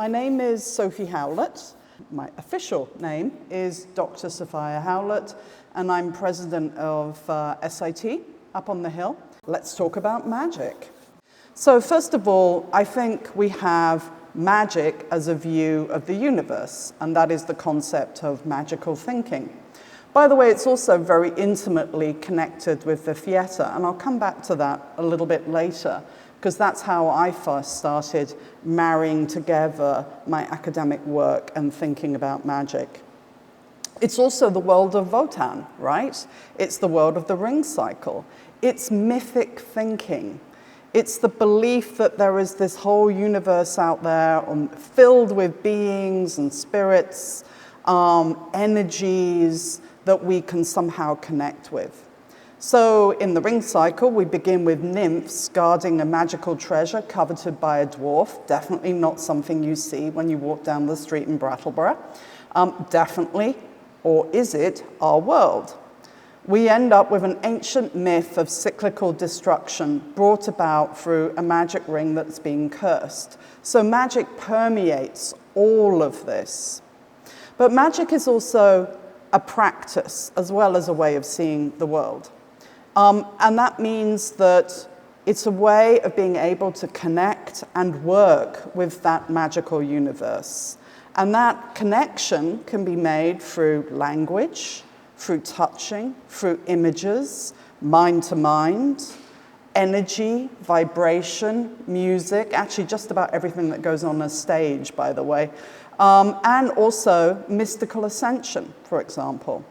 My name is Sophia Howlett. My official name is Dr. Sophia Howlett, and I'm president of SIT up on the Hill. Let's talk about magic. So first of all, I think we have magic as a view of the universe, and that is the concept of magical thinking. By the way, it's also very intimately connected with the theatre, and I'll come back to that a little bit later, because that's how I first started marrying together my academic work and thinking about magic. It's also the world of Wotan, right? It's the world of the ring cycle. It's mythic thinking. It's the belief that there is this whole universe out there filled with beings and spirits, energies that we can somehow connect with. So in the ring cycle, we begin with nymphs guarding a magical treasure coveted by a dwarf. Definitely not something you see when you walk down the street in Brattleboro. Definitely, or is it, our world? We end up with an ancient myth of cyclical destruction brought about through a magic ring that's being cursed. So magic permeates all of this. But magic is also a practice as well as a way of seeing the world. And that means that it's a way of being able to connect and work with that magical universe. And that connection can be made through language, through touching, through images, mind to mind, energy, vibration, music, actually just about everything that goes on a stage, by the way, and also mystical ascension, for example.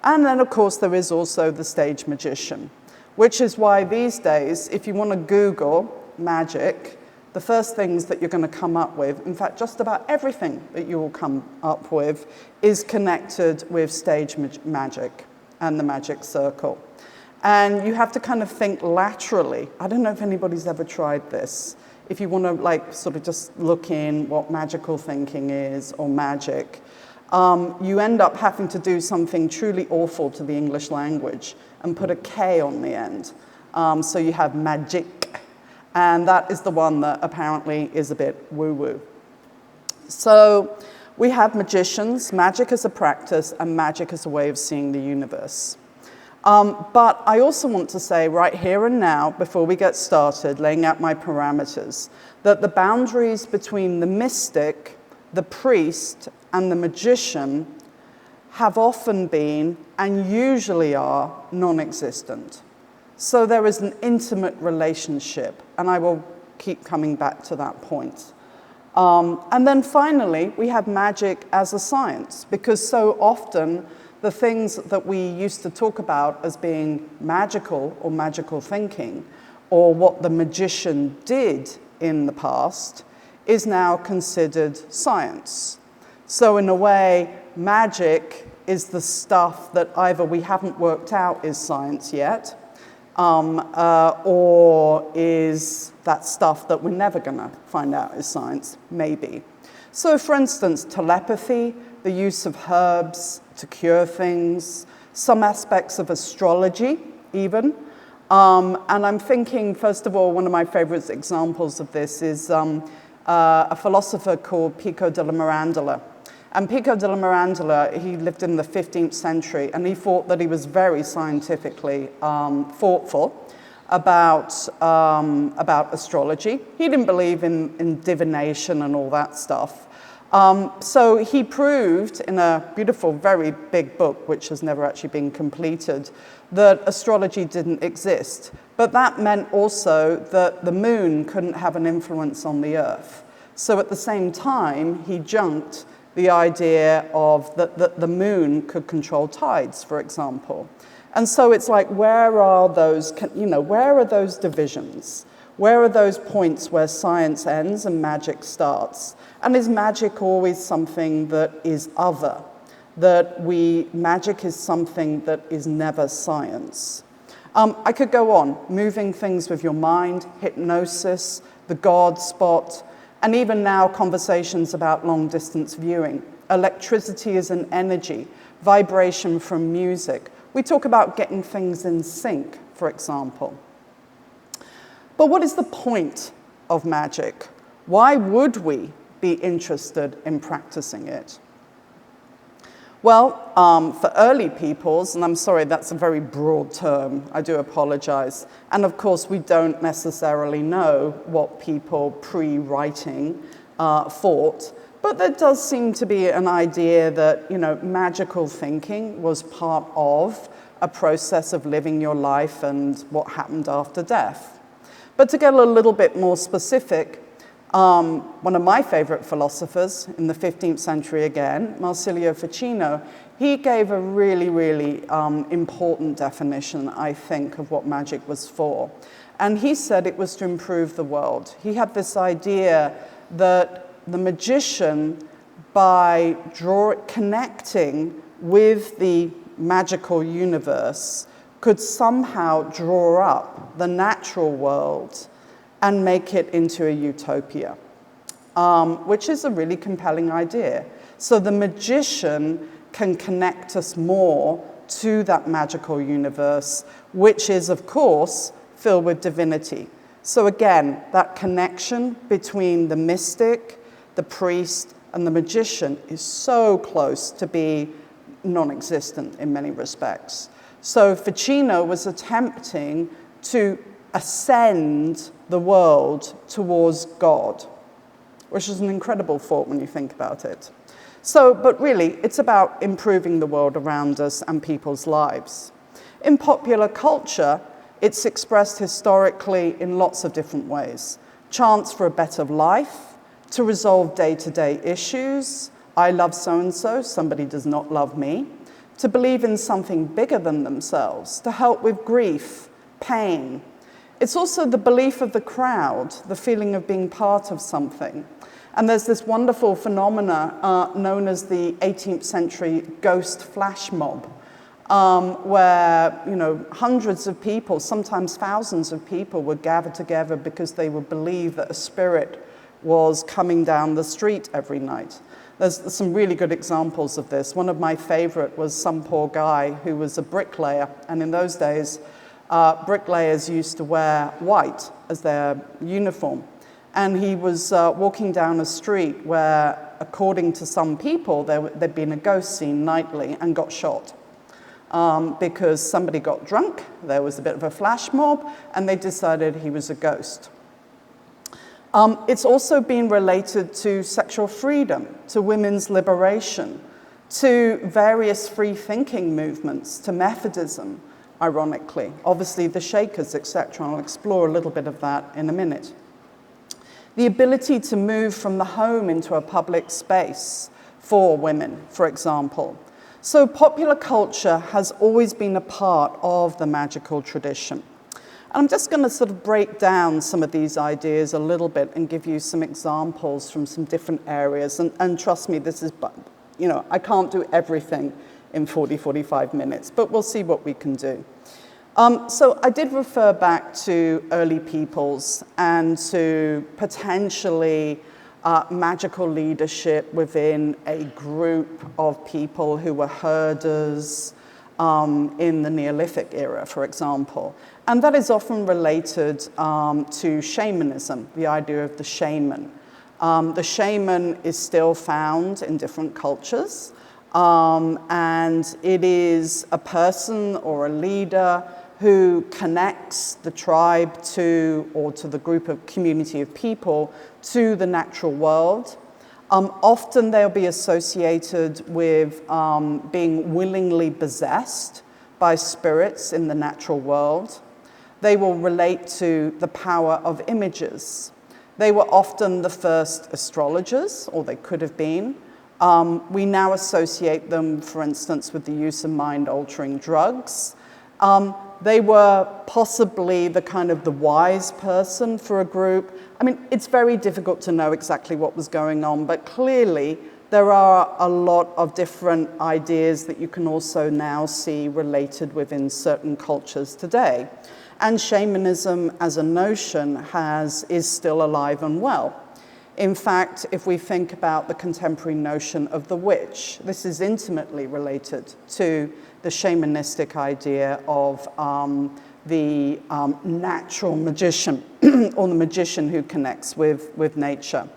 And then, of course, there is also the stage magician, which is why these days, if you want to Google magic, the first things that you're going to come up with, in fact, just about everything that you will come up with, is connected with stage magic and the magic circle. And you have to kind of think laterally. I don't know if anybody's ever tried this. If you want to sort of just look in what magical thinking is or magic, you end up having to do something truly awful to the English language and put a K on the end. So you have magic, and that is the one that apparently is a bit woo-woo. So we have magicians, magic as a practice, and magic as a way of seeing the universe. But I also want to say right here and now, before we get started, laying out my parameters, that the boundaries between the mystic, the priest, and the magician have often been, and usually are, non-existent. So there is an intimate relationship, and I will keep coming back to that point. And then finally, we have magic as a science, because so often the things that we used to talk about as being magical or magical thinking, or what the magician did in the past, is now considered science. So in a way, magic is the stuff that either we haven't worked out is science yet, or is that stuff that we're never going to find out is science, maybe. So for instance, telepathy, the use of herbs to cure things, some aspects of astrology even. And I'm thinking, first of all, one of my favorite examples of this is a philosopher called Pico della Mirandola. And Pico della Mirandola, he lived in the 15th century, and he thought that he was very scientifically thoughtful about astrology. He didn't believe in divination and all that stuff. So he proved in a beautiful, very big book, which has never actually been completed, that astrology didn't exist. But that meant also that the moon couldn't have an influence on the earth. So at the same time, he junked the idea of that the moon could control tides, for example. And so it's like, where are those, where are those divisions? Where are those points where science ends and magic starts? And is magic always something that is other? Magic is something that is never science. I could go on, moving things with your mind, hypnosis, the God spot, and even now conversations about long-distance viewing. Electricity is an energy, vibration from music. We talk about getting things in sync, for example. But what is the point of magic? Why would we be interested in practicing it? Well, for early peoples, and I'm sorry, that's a very broad term, I do apologize. And of course, we don't necessarily know what people pre-writing thought, but there does seem to be an idea that, magical thinking was part of a process of living your life and what happened after death. But to get a little bit more specific, one of my favorite philosophers in the 15th century again, Marsilio Ficino, he gave a really, really important definition, I think, of what magic was for. And he said it was to improve the world. He had this idea that the magician, by connecting with the magical universe, could somehow draw up the natural world and make it into a utopia, which is a really compelling idea. So the magician can connect us more to that magical universe, which is, of course, filled with divinity. So again, that connection between the mystic, the priest, and the magician is so close to be non-existent in many respects. So Ficino was attempting to ascend the world towards God, which is an incredible thought when you think about it. So, but really, it's about improving the world around us and people's lives. In popular culture, it's expressed historically in lots of different ways. Chants for a better life, to resolve day-to-day issues, I love so-and-so, somebody does not love me, to believe in something bigger than themselves, to help with grief, pain. It's also the belief of the crowd, the feeling of being part of something. And there's this wonderful phenomena known as the 18th century ghost flash mob, where hundreds of people, sometimes thousands of people, would gather together because they would believe that a spirit was coming down the street every night. There's some really good examples of this. One of my favorite was some poor guy who was a bricklayer, and in those days, bricklayers used to wear white as their uniform. And he was walking down a street where, according to some people, there'd been a ghost seen nightly and got shot. Because somebody got drunk, there was a bit of a flash mob, and they decided he was a ghost. It's also been related to sexual freedom, to women's liberation, to various free-thinking movements, to Methodism, ironically. Obviously, the Shakers, etc. I'll explore a little bit of that in a minute. The ability to move from the home into a public space for women, for example. So popular culture has always been a part of the magical tradition. And I'm just going to sort of break down some of these ideas a little bit and give you some examples from some different areas. And trust me, this is, I can't do everything in 45 minutes, but we'll see what we can do. So I did refer back to early peoples and to potentially magical leadership within a group of people who were herders in the Neolithic era, for example. And that is often related to shamanism, the idea of the shaman. The shaman is still found in different cultures, and it is a person or a leader who connects the tribe to, or to the group of community of people, to the natural world. Often they'll be associated with being willingly possessed by spirits in the natural world. They will relate to the power of images. They were often the first astrologers, or they could have been. We now associate them, for instance, with the use of mind-altering drugs. They were possibly the kind of the wise person for a group. I mean, it's very difficult to know exactly what was going on, but clearly there are a lot of different ideas that you can also now see related within certain cultures today. And shamanism as a notion is still alive and well. In fact, if we think about the contemporary notion of the witch, this is intimately related to the shamanistic idea of the natural magician or the magician who connects with nature.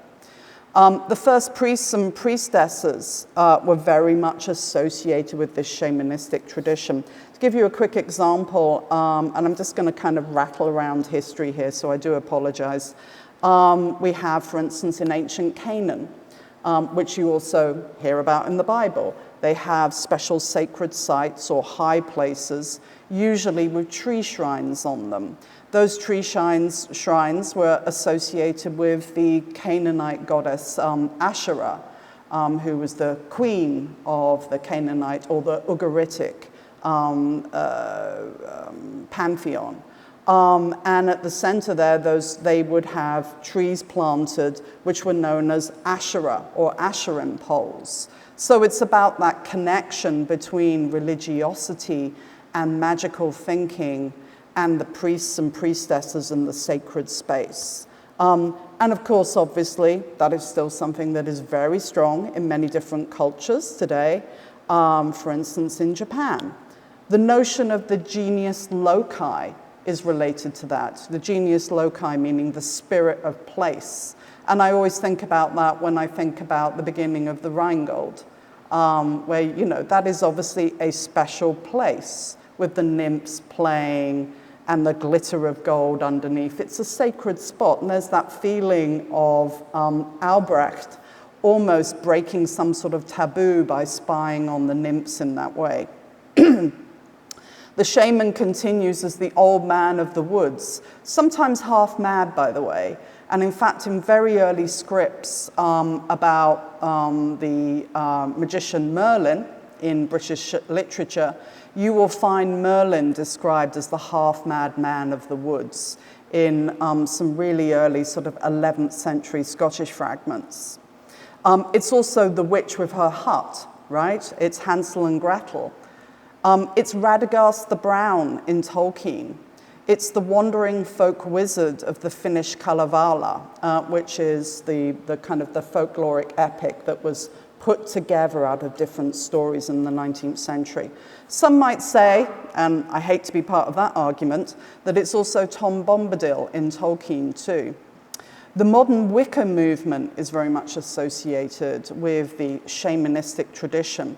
The first priests and priestesses were very much associated with this shamanistic tradition. To give you a quick example, and I'm just going to kind of rattle around history here, so I do apologize. We have, for instance, in ancient Canaan, which you also hear about in the Bible. They have special sacred sites or high places, usually with tree shrines on them. Those tree shrines were associated with the Canaanite goddess Asherah, who was the queen of the Canaanite or the Ugaritic pantheon. And at the center there, they would have trees planted, which were known as Asherah or Asherim poles. So it's about that connection between religiosity and magical thinking and the priests and priestesses in the sacred space. And of course, obviously, that is still something that is very strong in many different cultures today, for instance, in Japan. The notion of the genius loci is related to that. The genius loci meaning the spirit of place. And I always think about that when I think about the beginning of the Rheingold, where, you know, that is obviously a special place with the nymphs playing and the glitter of gold underneath. It's a sacred spot, and there's that feeling of Albrecht almost breaking some sort of taboo by spying on the nymphs in that way. The shaman continues as the old man of the woods, sometimes half mad, by the way. And in fact, in very early scripts about the magician Merlin in British literature, you will find Merlin described as the half-mad man of the woods in some really early sort of 11th century Scottish fragments. It's also the witch with her hut, right? It's Hansel and Gretel. It's Radagast the Brown in Tolkien. It's the wandering folk wizard of the Finnish Kalevala, which is the kind of the folkloric epic that was put together out of different stories in the 19th century. Some might say, and I hate to be part of that argument, that it's also Tom Bombadil in Tolkien too. The modern Wicca movement is very much associated with the shamanistic tradition,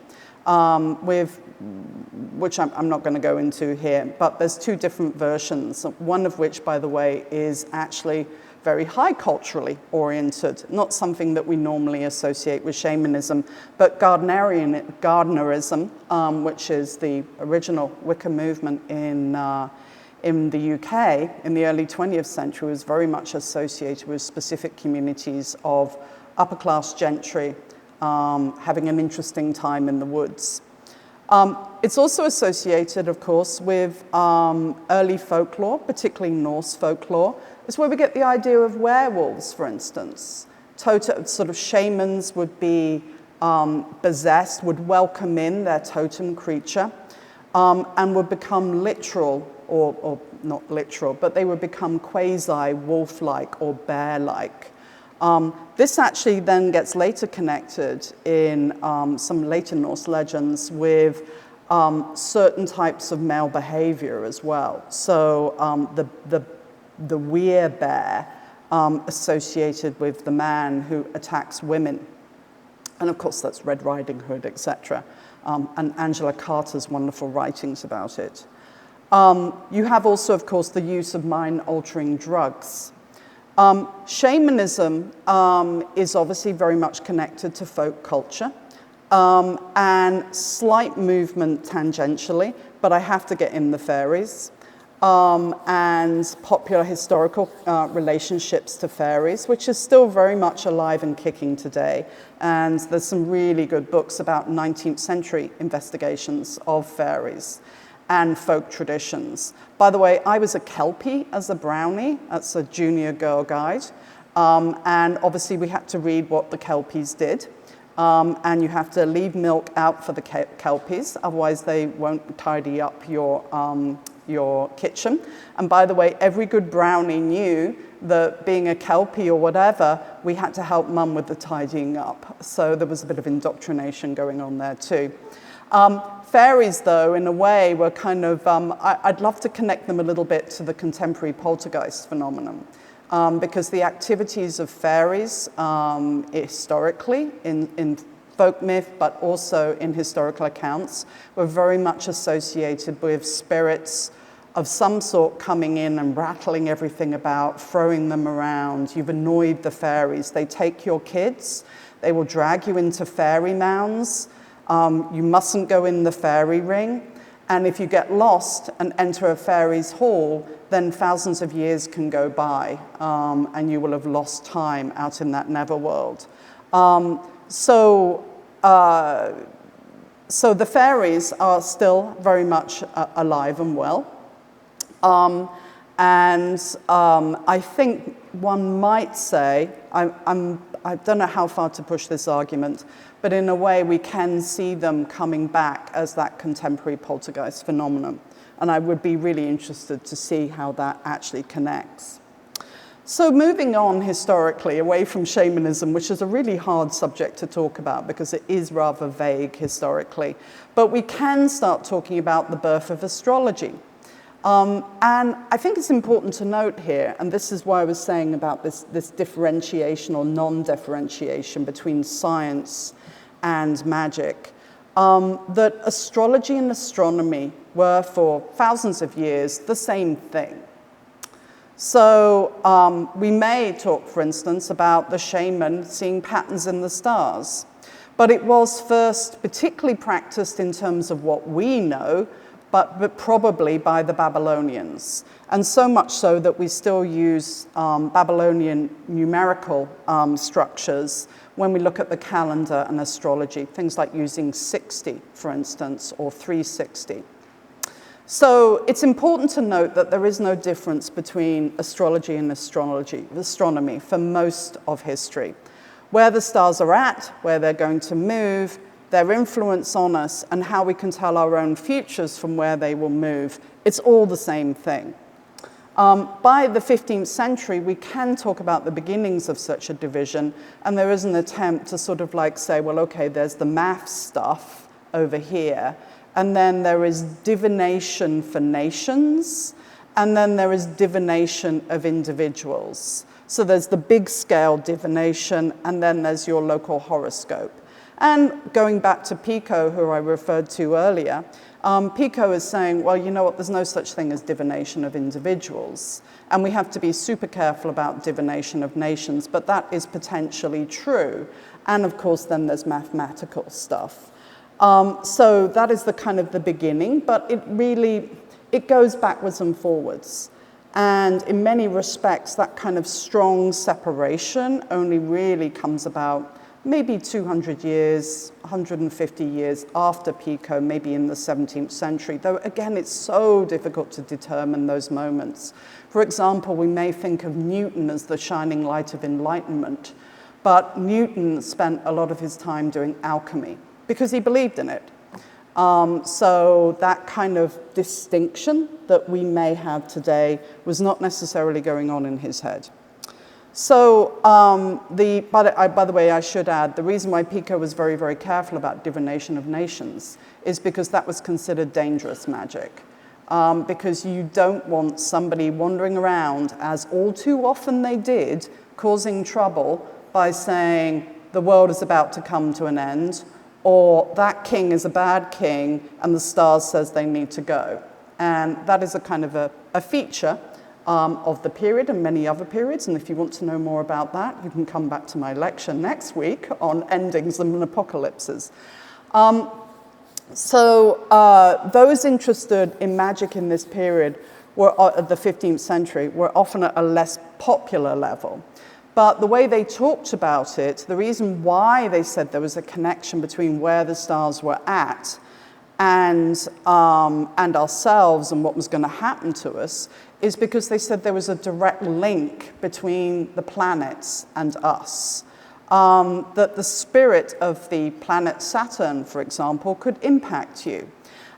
which I'm not going to go into here, but there's two different versions, one of which, by the way, is actually very high culturally oriented, not something that we normally associate with shamanism, but Gardnerism, which is the original Wicca movement in the UK in the early 20th century, was very much associated with specific communities of upper-class gentry having an interesting time in the woods. It's also associated, of course, with early folklore, particularly Norse folklore. It's where we get the idea of werewolves, for instance. Sort of shamans would be possessed, would welcome in their totem creature, and would become literal, or not literal, but they would become quasi-wolf-like or bear-like. This actually then gets later connected in some later Norse legends with certain types of male behavior as well. So the werebear associated with the man who attacks women. And of course, that's Red Riding Hood, etc. And Angela Carter's wonderful writings about it. You have also, of course, the use of mind-altering drugs. Shamanism is obviously very much connected to folk culture and slight movement tangentially, but I have to get in the fairies and popular historical relationships to fairies, which is still very much alive and kicking today. And there's some really good books about 19th century investigations of fairies and folk traditions. By the way, I was a Kelpie as a brownie. That's a junior girl guide. And obviously we had to read what the Kelpies did. And you have to leave milk out for the Kelpies, otherwise they won't tidy up your kitchen. And by the way, every good brownie knew that being a Kelpie or whatever, we had to help mum with the tidying up. So there was a bit of indoctrination going on there too. Fairies, though, in a way, were kind of, I'd love to connect them a little bit to the contemporary poltergeist phenomenon. because the activities of fairies historically in folk myth, but also in historical accounts, were very much associated with spirits of some sort coming in and rattling everything about, throwing them around. You've annoyed the fairies. They take your kids. They will drag you into fairy mounds. You mustn't go in the fairy ring. And if you get lost and enter a fairy's hall, then thousands of years can go by, and you will have lost time out in that netherworld. So the fairies are still very much alive and well. I think one might say, I don't know how far to push this argument, but in a way we can see them coming back as that contemporary poltergeist phenomenon. And I would be really interested to see how that actually connects. So moving on historically, away from shamanism, which is a really hard subject to talk about because it is rather vague historically, but we can start talking about the birth of astrology. And I think it's important to note here, and this is why I was saying about this differentiation or non-differentiation between science and magic, that astrology and astronomy were for thousands of years the same thing. So we may talk, for instance, about the shaman seeing patterns in the stars, but it was first particularly practiced in terms of what we know, but probably by the Babylonians. And so much so that we still use Babylonian numerical structures when we look at the calendar and astrology, things like using 60, for instance, or 360. So it's important to note that there is no difference between astrology and astronomy for most of history. Where the stars are at, where they're going to move, their influence on us, and how we can tell our own futures from where they will move, it's all the same thing. By the 15th century, we can talk about the beginnings of such a division, and there is an attempt to sort of like say, well, okay, there's the math stuff over here, and then there is divination for nations, and then there is divination of individuals. So there's the big scale divination, and then there's your local horoscope. And going back to Pico, who I referred to earlier, Pico is saying, well, you know what, there's no such thing as divination of individuals. And we have to be super careful about divination of nations, but that is potentially true. And of course, then there's mathematical stuff. So that is the kind of the beginning, but it goes backwards and forwards. And in many respects, that kind of strong separation only really comes about maybe 200 years, 150 years after Pico, maybe in the 17th century, though again, it's so difficult to determine those moments. For example, we may think of Newton as the shining light of enlightenment, but Newton spent a lot of his time doing alchemy because he believed in it. So that kind of distinction that we may have today was not necessarily going on in his head. So, by the way, I should add, the reason why Pico was very, very careful about divination of nations is because that was considered dangerous magic. Because you don't want somebody wandering around, as all too often they did, causing trouble by saying the world is about to come to an end, or that king is a bad king and the stars says they need to go. And that is a kind of a feature of the period and many other periods. And if you want to know more about that, you can come back to my lecture next week on endings and apocalypses. Those interested in magic in this period of the 15th century were often at a less popular level. But the way they talked about it, the reason why they said there was a connection between where the stars were at and ourselves and what was going to happen to us is because they said there was a direct link between the planets and us. That the spirit of the planet Saturn, for example, could impact you.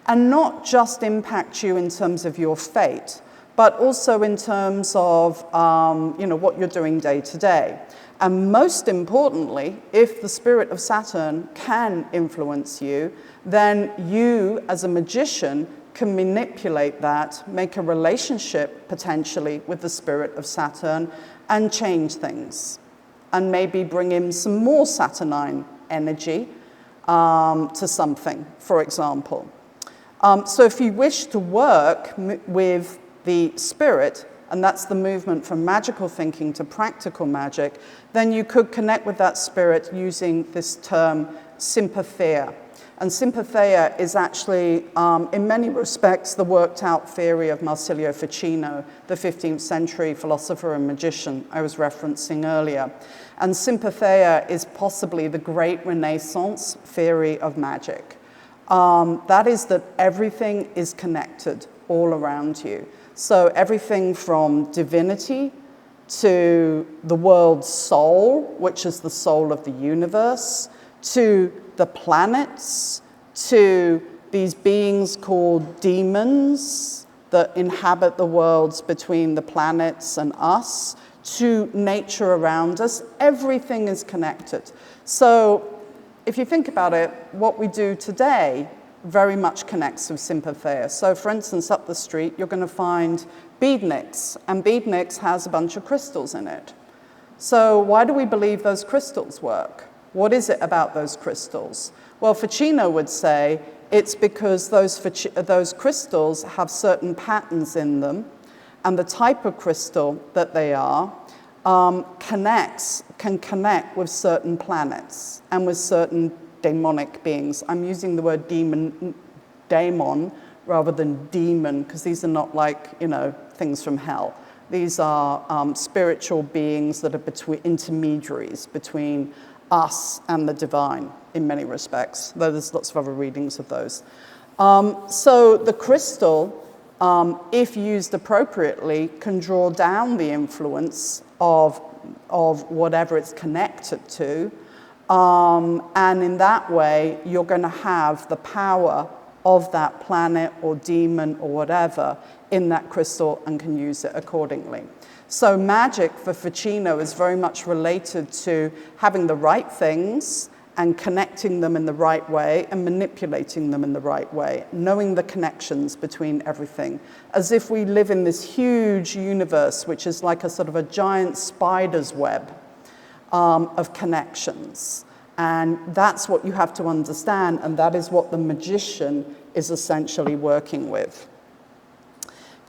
And not just impact you in terms of your fate, but also in terms of what you're doing day to day. And most importantly, if the spirit of Saturn can influence you, then you, as a magician, can manipulate that, make a relationship potentially with the spirit of Saturn, and change things, and maybe bring in some more Saturnine energy to something, for example. So if you wish to work with the spirit, and that's the movement from magical thinking to practical magic, then you could connect with that spirit using this term sympatheia. And sympatheia is actually, in many respects, the worked-out theory of Marsilio Ficino, the 15th century philosopher and magician I was referencing earlier. And sympatheia is possibly the great Renaissance theory of magic. That is that everything is connected all around you. So everything from divinity to the world's soul, which is the soul of the universe, to the planets, to these beings called demons that inhabit the worlds between the planets and us, to nature around us. Everything is connected. So if you think about it, what we do today very much connects with sympatheia. So for instance, up the street, you're going to find beadniks, and beadniks has a bunch of crystals in it. So why do we believe those crystals work? What is it about those crystals? Well, Ficino would say it's because those crystals have certain patterns in them, and the type of crystal that they are can connect with certain planets and with certain demonic beings. I'm using the word daemon rather than demon, because these are not like, things from hell. These are spiritual beings that are intermediaries between us and the divine in many respects, though there's lots of other readings of those. So the crystal, if used appropriately, can draw down the influence of whatever it's connected to, and in that way, you're going to have the power of that planet or demon or whatever in that crystal and can use it accordingly. So magic for Ficino is very much related to having the right things and connecting them in the right way and manipulating them in the right way, knowing the connections between everything, as if we live in this huge universe, which is like a sort of a giant spider's web of connections. And that's what you have to understand, and that is what the magician is essentially working with.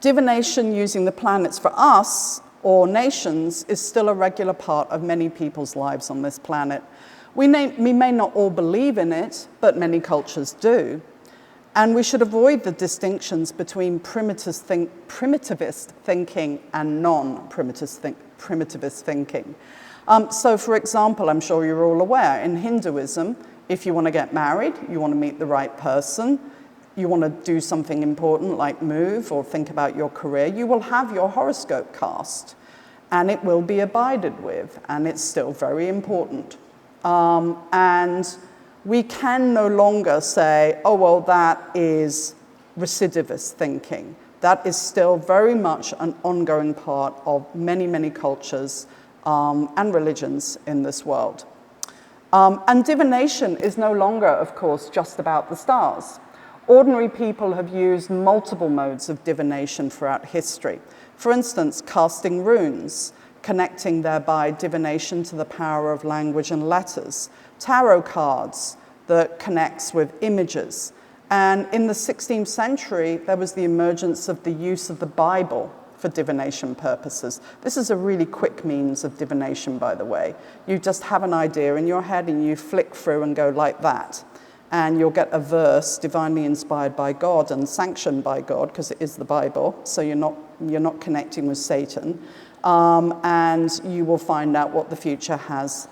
Divination using the planets for us, or nations, is still a regular part of many people's lives on this planet. We may not all believe in it, but many cultures do. And we should avoid the distinctions between primitivist thinking and non-primitivist thinking. So for example, I'm sure you're all aware, in Hinduism, if you want to get married, you want to meet the right person, you want to do something important like move or think about your career, you will have your horoscope cast, and it will be abided with, and it's still very important. And we can no longer say, oh, well, that is recidivist thinking. That is still very much an ongoing part of many, many cultures and religions in this world. And divination is no longer, of course, just about the stars. Ordinary people have used multiple modes of divination throughout history. For instance, casting runes, connecting thereby divination to the power of language and letters. Tarot cards that connects with images. And in the 16th century, there was the emergence of the use of the Bible for divination purposes. This is a really quick means of divination, by the way. You just have an idea in your head and you flick through and go like that. And you'll get a verse divinely inspired by God and sanctioned by God, because it is the Bible, so you're not connecting with Satan. And you will find out what the future has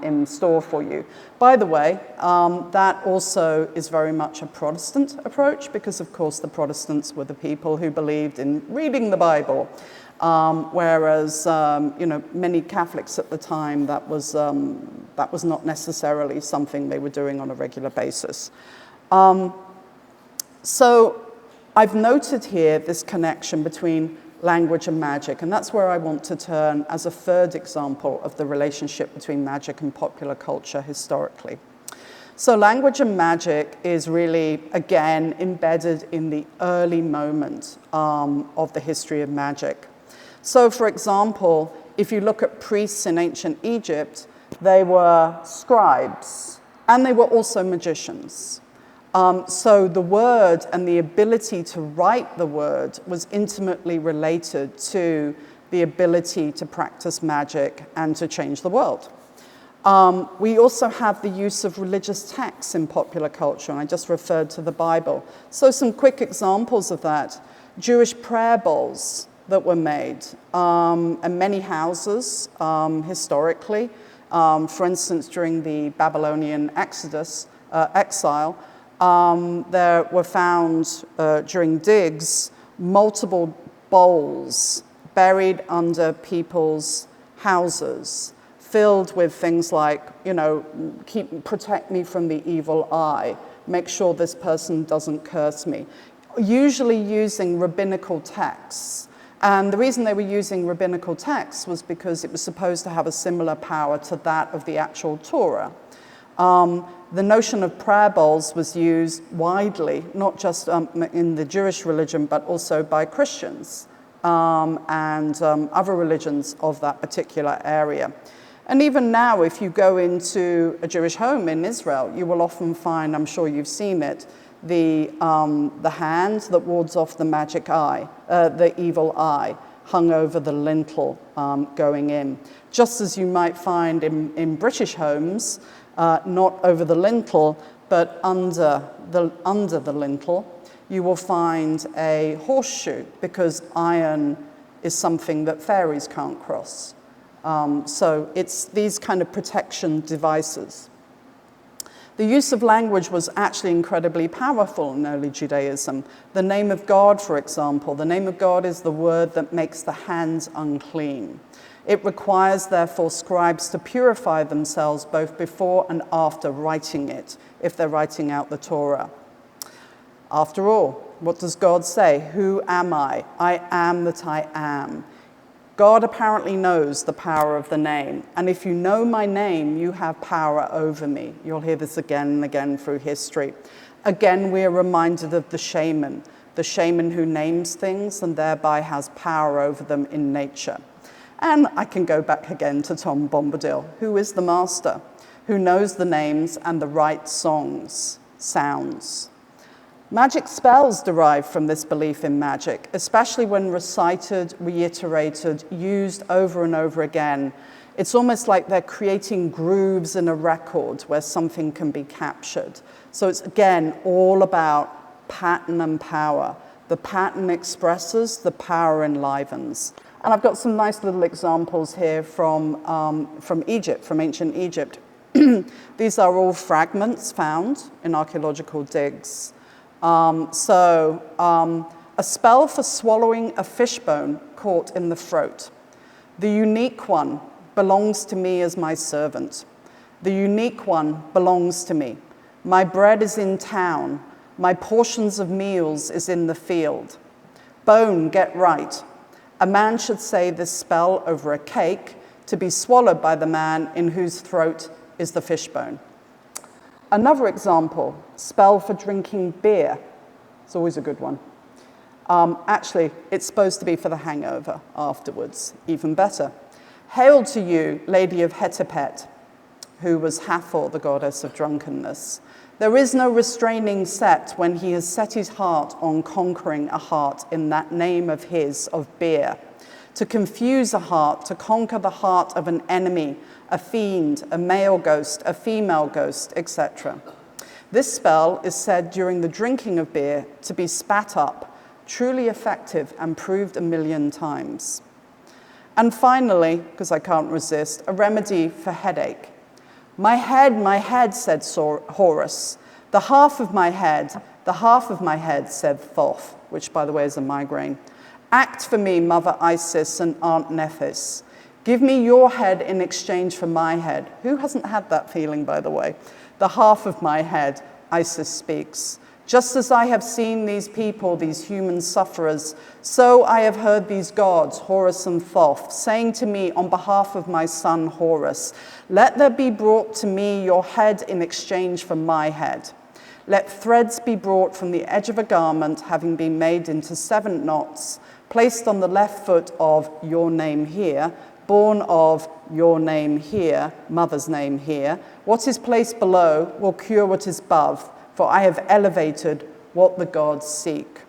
in store for you. By the way, that also is very much a Protestant approach, because of course the Protestants were the people who believed in reading the Bible, whereas many Catholics at the time, that was not necessarily something they were doing on a regular basis. So I've noted here this connection between language and magic, and that's where I want to turn as a third example of the relationship between magic and popular culture historically. So language and magic is really, again, embedded in the early moment of the history of magic. So for example, if you look at priests in ancient Egypt, they were scribes, and they were also magicians. So the word and the ability to write the word was intimately related to the ability to practice magic and to change the world. We also have the use of religious texts in popular culture, and I just referred to the Bible. So some quick examples of that. Jewish prayer bowls that were made, and many houses historically. For instance, during the Babylonian exile, there were found during digs multiple bowls buried under people's houses, filled with things like, protect me from the evil eye, make sure this person doesn't curse me, usually using rabbinical texts. And the reason they were using rabbinical texts was because it was supposed to have a similar power to that of the actual Torah. The notion of prayer bowls was used widely, not just in the Jewish religion, but also by Christians and other religions of that particular area. And even now, if you go into a Jewish home in Israel, you will often find, I'm sure you've seen it, the hand that wards off the magic eye, the evil eye, hung over the lintel going in. Just as you might find in British homes, not over the lintel, but under the lintel, you will find a horseshoe, because iron is something that fairies can't cross. So it's these kind of protection devices. The use of language was actually incredibly powerful in early Judaism. The name of God, for example, the name of God is the word that makes the hands unclean. It requires, therefore, scribes to purify themselves both before and after writing it, if they're writing out the Torah. After all, what does God say? Who am I? I am that I am. God apparently knows the power of the name. And if you know my name, you have power over me. You'll hear this again and again through history. Again, we are reminded of the shaman who names things and thereby has power over them in nature. And I can go back again to Tom Bombadil, who is the master, who knows the names and the right sounds. Magic spells derive from this belief in magic, especially when recited, reiterated, used over and over again. It's almost like they're creating grooves in a record where something can be captured. So it's, again, all about pattern and power. The pattern expresses, the power enlivens. And I've got some nice little examples here from Egypt, from ancient Egypt. These are all fragments found in archaeological digs. A spell for swallowing a fishbone caught in the throat. The unique one belongs to me as my servant. The unique one belongs to me. My bread is in town. My portions of meals is in the field. Bone, get right. A man should say this spell over a cake to be swallowed by the man in whose throat is the fishbone. Another example, spell for drinking beer. It's always a good one. Actually, it's supposed to be for the hangover afterwards, even better. Hail to you, Lady of Hetepet, who was Hathor, the goddess of drunkenness. There is no restraining set when he has set his heart on conquering a heart in that name of his, of beer. To confuse a heart, to conquer the heart of an enemy, a fiend, a male ghost, a female ghost, etc. This spell is said during the drinking of beer to be spat up, truly effective and proved 1,000,000 times. And finally, because I can't resist, a remedy for headache. My head, said Horus. The half of my head, said Thoth, which by the way is a migraine. Act for me, Mother Isis and Aunt Nephis. Give me your head in exchange for my head. Who hasn't had that feeling, by the way? The half of my head, Isis speaks. Just as I have seen these people, these human sufferers, so I have heard these gods, Horus and Thoth, saying to me on behalf of my son Horus, let there be brought to me your head in exchange for my head. Let threads be brought from the edge of a garment, having been made into 7 knots, placed on the left foot of your name here, born of your name here, mother's name here. What is placed below will cure what is above, for I have elevated what the gods seek.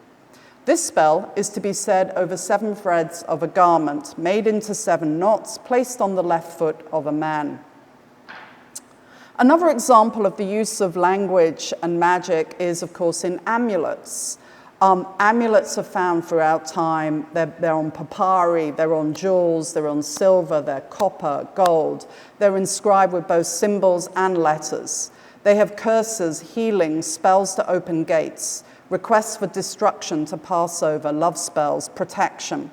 This spell is to be said over 7 threads of a garment, made into 7 knots, placed on the left foot of a man. Another example of the use of language and magic is, of course, in amulets. Amulets are found throughout time. They're on papyri, they're on jewels, they're on silver, they're copper, gold. They're inscribed with both symbols and letters. They have curses, healing, spells to open gates, requests for destruction to pass over, love spells, protection.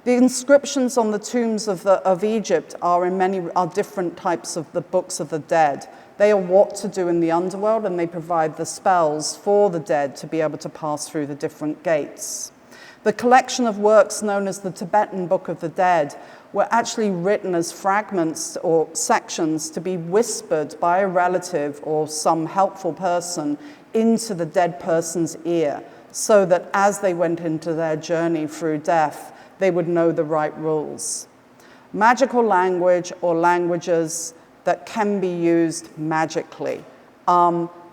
The inscriptions on the tombs of Egypt are different types of the books of the dead. They are what to do in the underworld, and they provide the spells for the dead to be able to pass through the different gates. The collection of works known as the Tibetan Book of the Dead were actually written as fragments or sections to be whispered by a relative or some helpful person into the dead person's ear, so that as they went into their journey through death, they would know the right rules. Magical language or languages that can be used magically.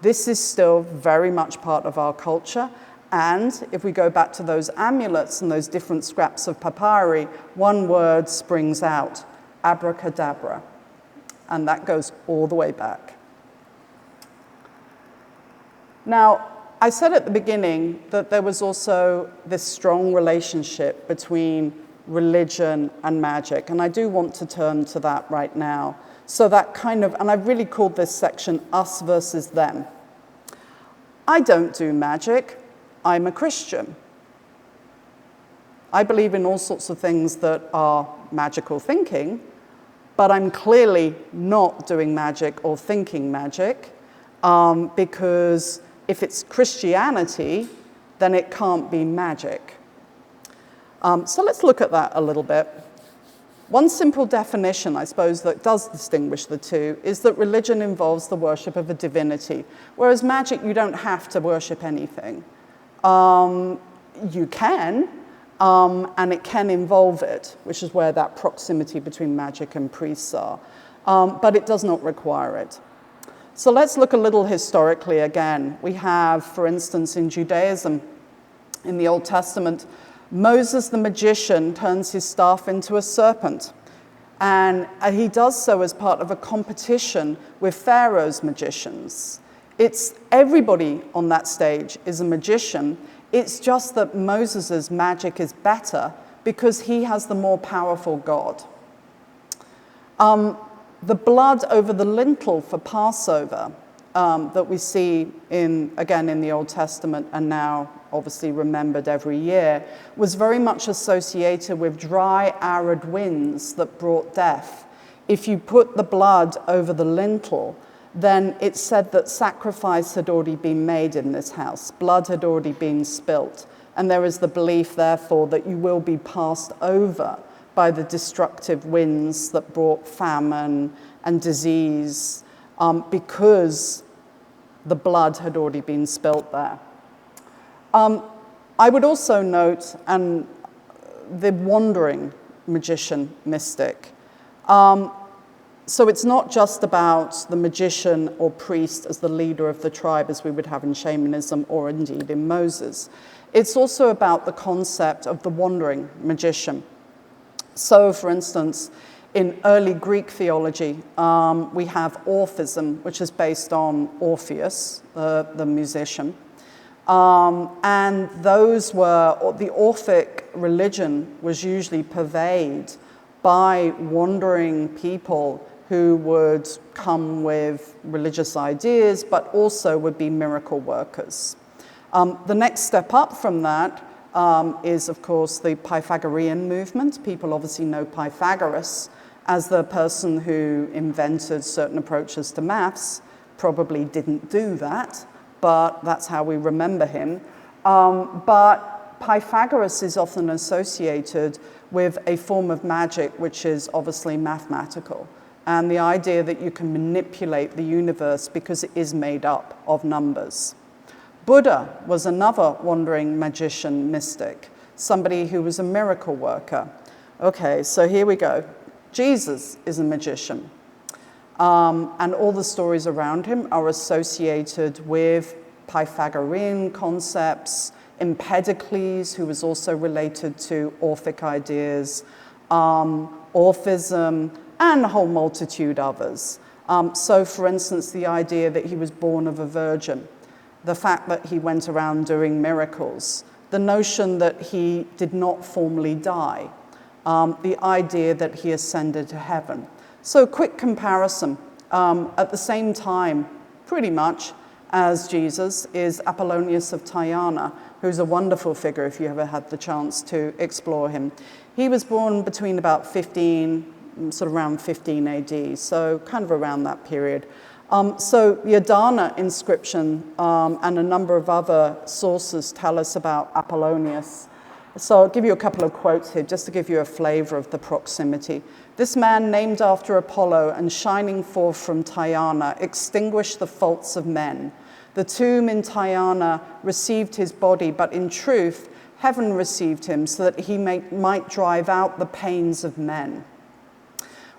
This is still very much part of our culture. And if we go back to those amulets and those different scraps of papyri, one word springs out, abracadabra. And that goes all the way back. Now, I said at the beginning that there was also this strong relationship between religion and magic, and I do want to turn to that right now. So that kind of, and I've really called this section us versus them. I don't do magic. I'm a Christian. I believe in all sorts of things that are magical thinking, but I'm clearly not doing magic or thinking magic because if it's Christianity, then it can't be magic. So let's look at that a little bit. One simple definition, I suppose, that does distinguish the two is that religion involves the worship of a divinity, whereas magic, you don't have to worship anything. You can, and it can involve it, which is where that proximity between magic and priests are, but it does not require it. So let's look a little historically again. We have, for instance, in Judaism, in the Old Testament, Moses the magician turns his staff into a serpent. And he does so as part of a competition with Pharaoh's magicians. It's everybody on that stage is a magician. It's just that Moses' magic is better because he has the more powerful God. The blood over the lintel for Passover that we see again in the Old Testament and now obviously remembered every year was very much associated with dry, arid winds that brought death. If you put the blood over the lintel, then it said that sacrifice had already been made in this house. Blood had already been spilt. And there is the belief, therefore, that you will be passed over by the destructive winds that brought famine and disease because the blood had already been spilt there. I would also note the wandering magician mystic. So it's not just about the magician or priest as the leader of the tribe as we would have in shamanism or indeed in Moses. It's also about the concept of the wandering magician. So, for instance, in early Greek theology, we have Orphism, which is based on Orpheus, the musician. And the Orphic religion was usually pervaded by wandering people who would come with religious ideas, but also would be miracle workers. The next step up from that is, of course, the Pythagorean movement. People obviously know Pythagoras as the person who invented certain approaches to maths. Probably didn't do that, but that's how we remember him. But Pythagoras is often associated with a form of magic which is obviously mathematical, and the idea that you can manipulate the universe because it is made up of numbers. Buddha was another wandering magician mystic, somebody who was a miracle worker. Okay, so here we go. Jesus is a magician. And all the stories around him are associated with Pythagorean concepts, Empedocles, who was also related to Orphic ideas, Orphism, and a whole multitude others. So, for instance, the idea that he was born of a virgin, the fact that he went around doing miracles, the notion that he did not formally die, the idea that he ascended to heaven. So, quick comparison. At the same time, pretty much, as Jesus is Apollonius of Tyana, who's a wonderful figure if you ever had the chance to explore him. He was born between about 15, sort of around 15 AD, so kind of around that period. So the Adana inscription and a number of other sources tell us about Apollonius. So I'll give you a couple of quotes here just to give you a flavor of the proximity. This man, named after Apollo and shining forth from Tyana, extinguished the faults of men. The tomb in Tyana received his body, but in truth, heaven received him so that he might drive out the pains of men.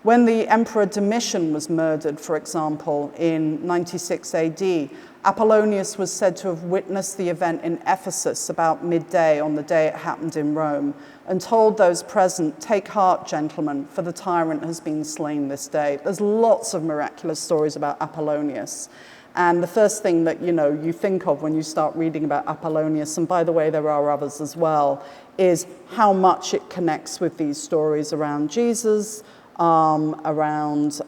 When the Emperor Domitian was murdered, for example, in 96 AD, Apollonius was said to have witnessed the event in Ephesus about midday on the day it happened in Rome, and told those present, "Take heart, gentlemen, for the tyrant has been slain this day." There's lots of miraculous stories about Apollonius. And the first thing that you think of when you start reading about Apollonius, and by the way, there are others as well, is how much it connects with these stories around Jesus, around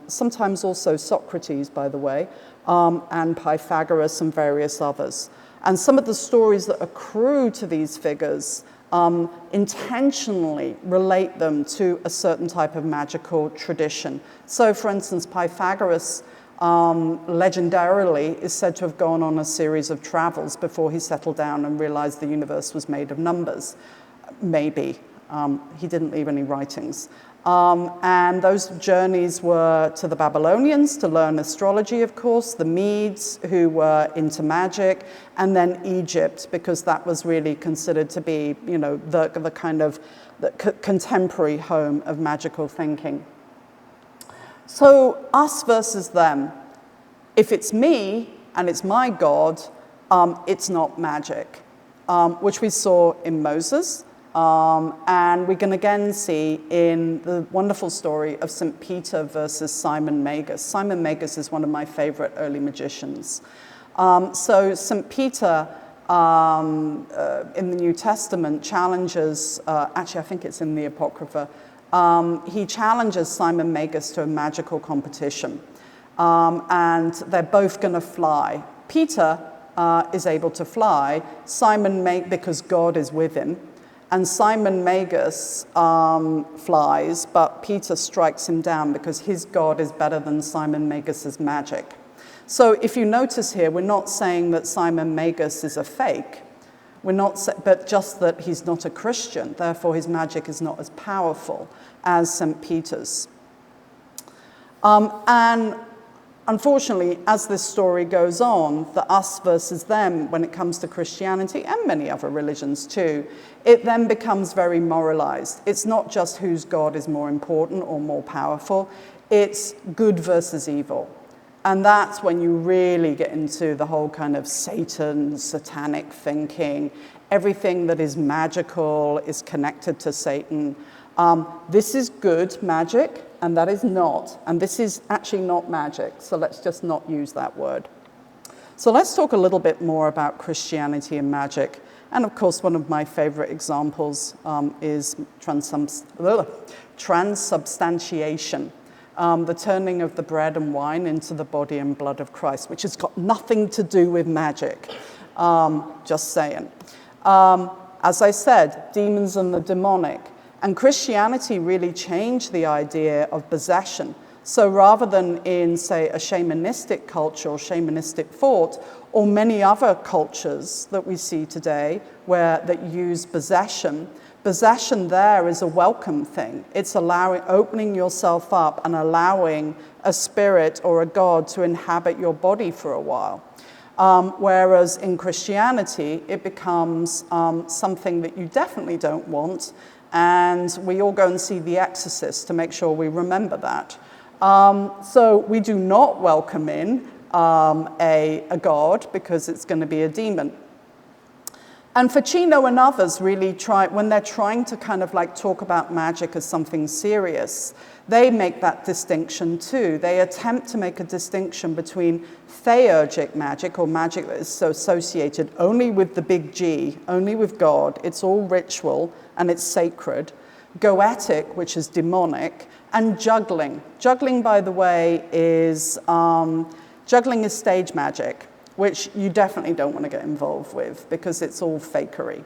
sometimes also Socrates, by the way, and Pythagoras and various others. And some of the stories that accrue to these figures intentionally relate them to a certain type of magical tradition. So, for instance, Pythagoras legendarily is said to have gone on a series of travels before he settled down and realized the universe was made of numbers. Maybe. He didn't leave any writings. And those journeys were to the Babylonians to learn astrology, of course, the Medes, who were into magic, and then Egypt, because that was really considered to be, the kind of the contemporary home of magical thinking. So us versus them. If it's me and it's my God, it's not magic, which we saw in Moses. And we can again see in the wonderful story of St. Peter versus Simon Magus. Simon Magus is one of my favorite early magicians. So St. Peter in the New Testament challenges, actually I think it's in the Apocrypha, he challenges Simon Magus to a magical competition. And they're both going to fly. Peter is able to fly, because God is with him. And Simon Magus flies, but Peter strikes him down because his God is better than Simon Magus's magic. So if you notice here, we're not saying that Simon Magus is a fake, but just that he's not a Christian, therefore his magic is not as powerful as St. Peter's. And unfortunately, as this story goes on, the us versus them, when it comes to Christianity and many other religions too, it then becomes very moralized. It's not just whose God is more important or more powerful, it's good versus evil. And that's when you really get into the whole kind of Satan, satanic thinking. Everything that is magical is connected to Satan. This is good magic, and that is not. And this is actually not magic, so let's just not use that word. So let's talk a little bit more about Christianity and magic. And of course, one of my favorite examples is transubstantiation. The turning of the bread and wine into the body and blood of Christ, which has got nothing to do with magic, just saying. As I said, demons and the demonic. And Christianity really changed the idea of possession. So rather than in, say, a shamanistic culture or shamanistic thought, or many other cultures that we see today that use possession there is a welcome thing. It's opening yourself up and allowing a spirit or a god to inhabit your body for a while. Whereas in Christianity, it becomes something that you definitely don't want, And we all go and see The Exorcist to make sure we remember that. So we do not welcome in a god because it's going to be a demon. And Ficino and others really try, when they're trying to kind of like talk about magic as something serious, they make that distinction too. They attempt to make a distinction between theurgic magic, or magic that is associated only with the big G, only with God, it's all ritual and it's sacred, goetic, which is demonic, and juggling. Juggling, by the way, is stage magic, which you definitely don't want to get involved with because it's all fakery.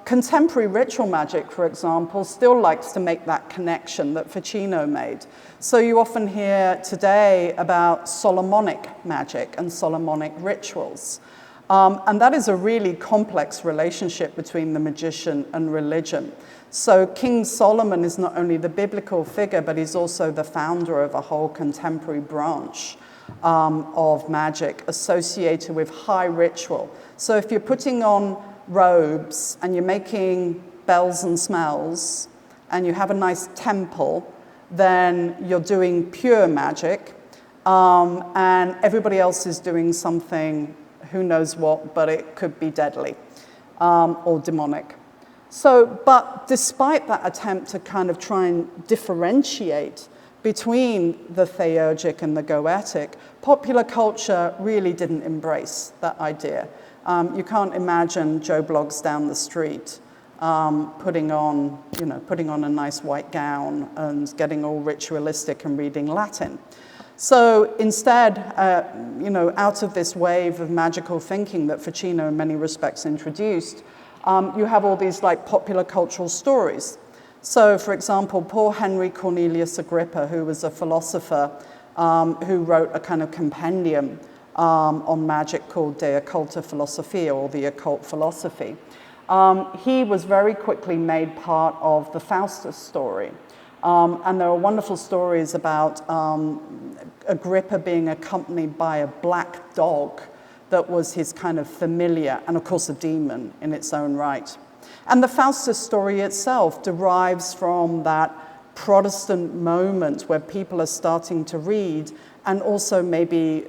Contemporary ritual magic, for example, still likes to make that connection that Ficino made. So you often hear today about Solomonic magic and Solomonic rituals. And that is a really complex relationship between the magician and religion. So King Solomon is not only the biblical figure, but he's also the founder of a whole contemporary branch of magic associated with high ritual. So if you're putting on robes and you're making bells and smells and you have a nice temple, then you're doing pure magic, and everybody else is doing something, who knows what, but it could be deadly or demonic. So, but despite that attempt to kind of try and differentiate between the theurgic and the goetic, popular culture really didn't embrace that idea. You can't imagine Joe Bloggs down the street putting on a nice white gown and getting all ritualistic and reading Latin. So instead, out of this wave of magical thinking that Ficino in many respects introduced, you have all these like popular cultural stories. So, for example, poor Henry Cornelius Agrippa, who was a philosopher who wrote a kind of compendium on magic called De Occulta Philosophia, or the occult philosophy. He was very quickly made part of the Faustus story. And there are wonderful stories about Agrippa being accompanied by a black dog that was his kind of familiar, and of course a demon in its own right. And the Faustus story itself derives from that Protestant moment where people are starting to read and also maybe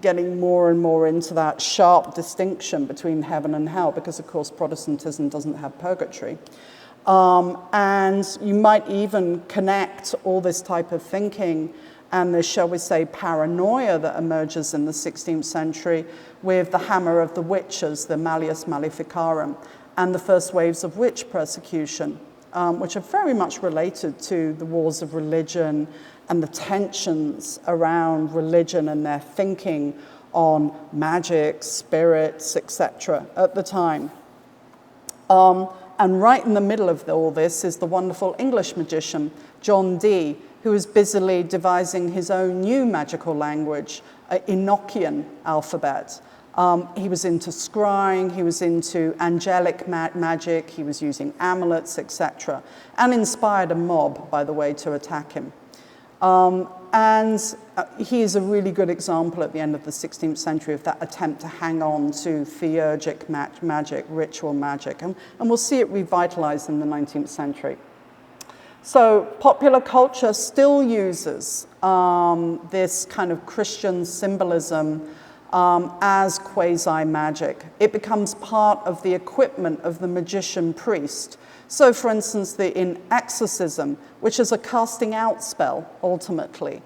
getting more and more into that sharp distinction between heaven and hell, because of course Protestantism doesn't have purgatory. And you might even connect all this type of thinking and the, shall we say, paranoia that emerges in the 16th century with the hammer of the witches, the Malleus Maleficarum, and the first waves of witch persecution, which are very much related to the wars of religion and the tensions around religion and their thinking on magic, spirits, etc. at the time. And right in the middle of all this is the wonderful English magician, John Dee, who is busily devising his own new magical language, Enochian alphabet. He was into scrying, he was into angelic magic, he was using amulets, etc., and inspired a mob, by the way, to attack him. And he is a really good example at the end of the 16th century of that attempt to hang on to theurgic magic, ritual magic, and we'll see it revitalized in the 19th century. So popular culture still uses this kind of Christian symbolism as quasi-magic. It becomes part of the equipment of the magician priest. So, for instance, in exorcism, which is a casting out spell, ultimately,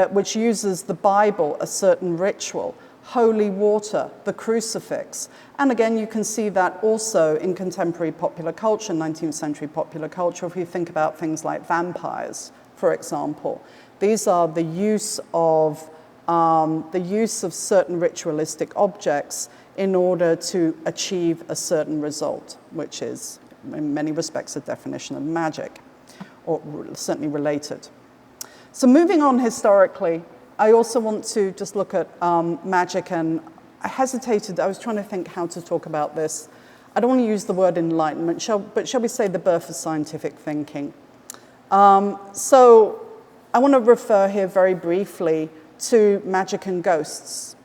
which uses the Bible, a certain ritual, holy water, the crucifix. And again, you can see that also in contemporary popular culture, 19th century popular culture, if you think about things like vampires, for example. These are the use of certain ritualistic objects in order to achieve a certain result, which is, in many respects, a definition of magic, or certainly related. So moving on historically, I also want to just look at magic, and I hesitated, I was trying to think how to talk about this. I don't want to use the word enlightenment, but shall we say the birth of scientific thinking? So I want to refer here very briefly to magic and ghosts.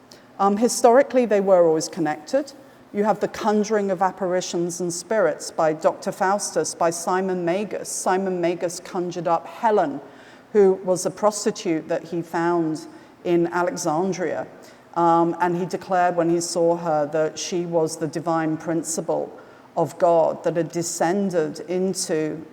Historically, they were always connected. You have The Conjuring of Apparitions and Spirits by Dr. Faustus, by Simon Magus. Simon Magus conjured up Helen, who was a prostitute that he found in Alexandria. And he declared when he saw her that she was the divine principle of God that had descended into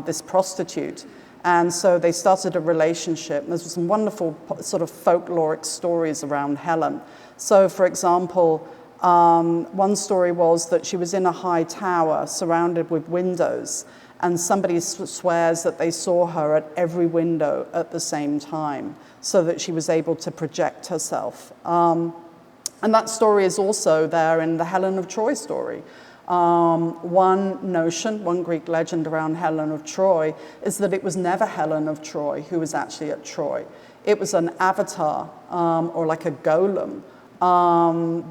this prostitute. And so they started a relationship. There's some wonderful sort of folkloric stories around Helen. So, for example, one story was that she was in a high tower surrounded with windows, and somebody swears that they saw her at every window at the same time, so that she was able to project herself. And that story is also there in the Helen of Troy story. One Greek legend around Helen of Troy is that it was never Helen of Troy who was actually at Troy. It was an avatar, or like a golem,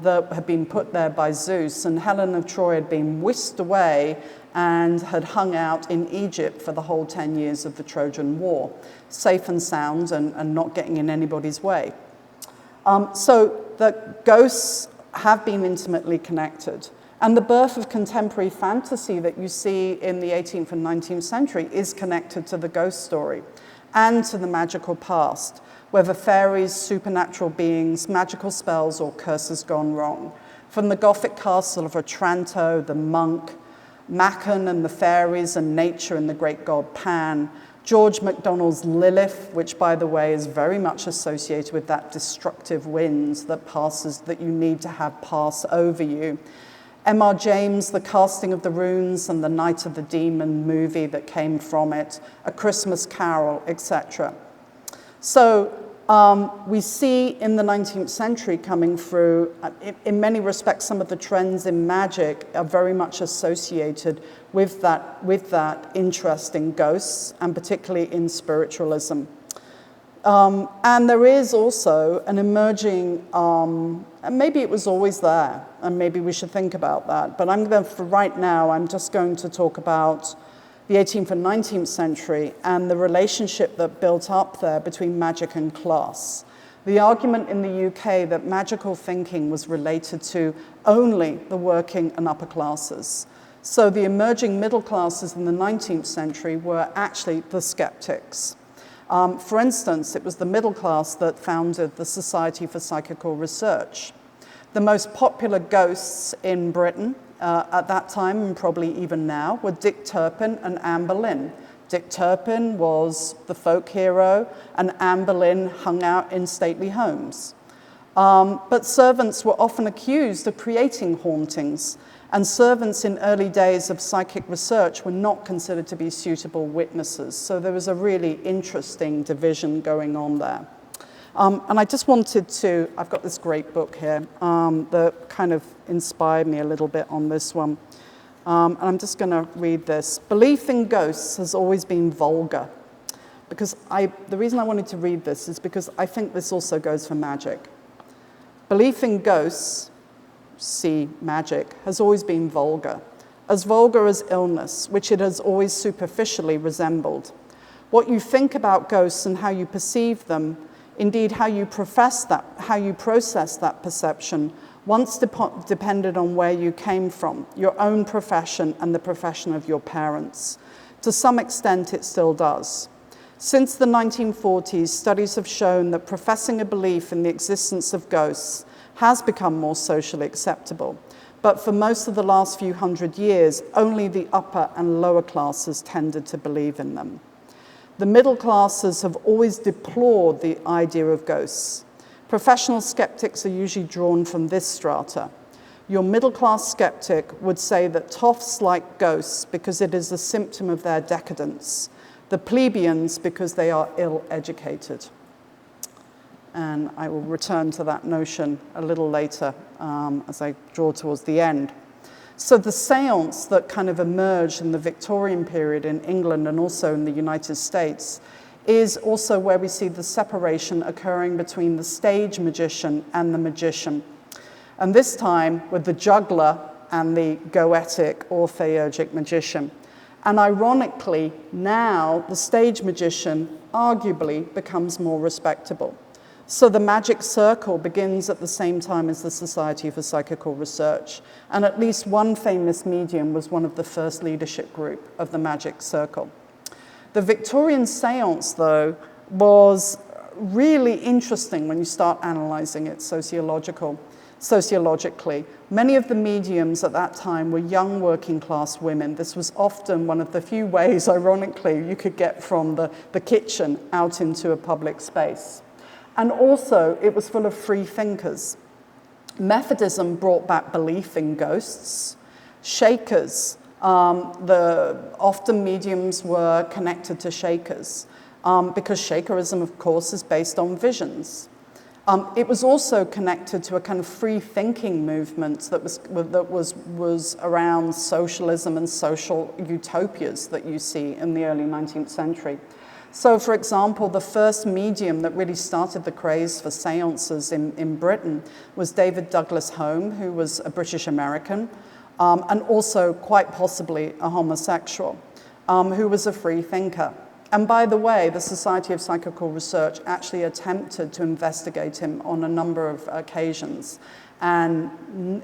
that had been put there by Zeus, and Helen of Troy had been whisked away and had hung out in Egypt for the whole 10 years of the Trojan War, safe and sound and not getting in anybody's way. So the ghosts have been intimately connected. And the birth of contemporary fantasy that you see in the 18th and 19th century is connected to the ghost story and to the magical past, whether fairies, supernatural beings, magical spells, or curses gone wrong. From the Gothic castle of Otranto, the monk, Macon and the fairies and nature and the great god Pan, George MacDonald's Lilith, which, by the way, is very much associated with that destructive wind that you need to have pass over you. M.R. James, The Casting of the Runes and the Night of the Demon movie that came from it, A Christmas Carol, etc. So we see in the 19th century coming through, in many respects, some of the trends in magic are very much associated with that interest in ghosts, and particularly in spiritualism. And there is also an emerging, and maybe it was always there, and maybe we should think about that, but for right now, I'm just going to talk about the 18th and 19th century and the relationship that built up there between magic and class. The argument in the UK that magical thinking was related to only the working and upper classes. So the emerging middle classes in the 19th century were actually the skeptics. For instance, it was the middle class that founded the Society for Psychical Research. The most popular ghosts in Britain at that time, and probably even now, were Dick Turpin and Anne Boleyn. Dick Turpin was the folk hero, and Anne Boleyn hung out in stately homes. But servants were often accused of creating hauntings, and servants in early days of psychic research were not considered to be suitable witnesses. So there was a really interesting division going on there. And I just wanted to, I've got this great book here that kind of inspired me a little bit on this one. And I'm just going to read this. Belief in ghosts has always been vulgar. Because the reason I wanted to read this is because I think this also goes for magic. Belief in ghosts, see magic, has always been vulgar as illness, which it has always superficially resembled. What you think about ghosts and how you perceive them, indeed how you process that perception, once depended on where you came from, your own profession and the profession of your parents. To some extent, it still does. Since the 1940s, studies have shown that professing a belief in the existence of ghosts has become more socially acceptable. But for most of the last few hundred years, only the upper and lower classes tended to believe in them. The middle classes have always deplored the idea of ghosts. Professional skeptics are usually drawn from this strata. Your middle-class skeptic would say that toffs like ghosts because it is a symptom of their decadence. The plebeians because they are ill-educated. And I will return to that notion a little later as I draw towards the end. So the seance that kind of emerged in the Victorian period in England and also in the United States is also where we see the separation occurring between the stage magician and the magician. And this time with the juggler and the goetic or theurgic magician. And ironically, now the stage magician arguably becomes more respectable. So the Magic Circle begins at the same time as the Society for Psychical Research, and at least one famous medium was one of the first leadership group of the Magic Circle. The Victorian seance, though, was really interesting when you start analyzing it sociologically. Many of the mediums at that time were young working class women. This was often one of the few ways, ironically, you could get from the kitchen out into a public space. And also, it was full of free thinkers. Methodism brought back belief in ghosts. Shakers, often mediums were connected to Shakers, because Shakerism, of course, is based on visions. It was also connected to a kind of free-thinking movement that was around socialism and social utopias that you see in the early 19th century. So, for example, the first medium that really started the craze for seances in Britain was David Douglas Home, who was a British American, and also quite possibly a homosexual, who was a free thinker. And by the way, the Society of Psychical Research actually attempted to investigate him on a number of occasions, and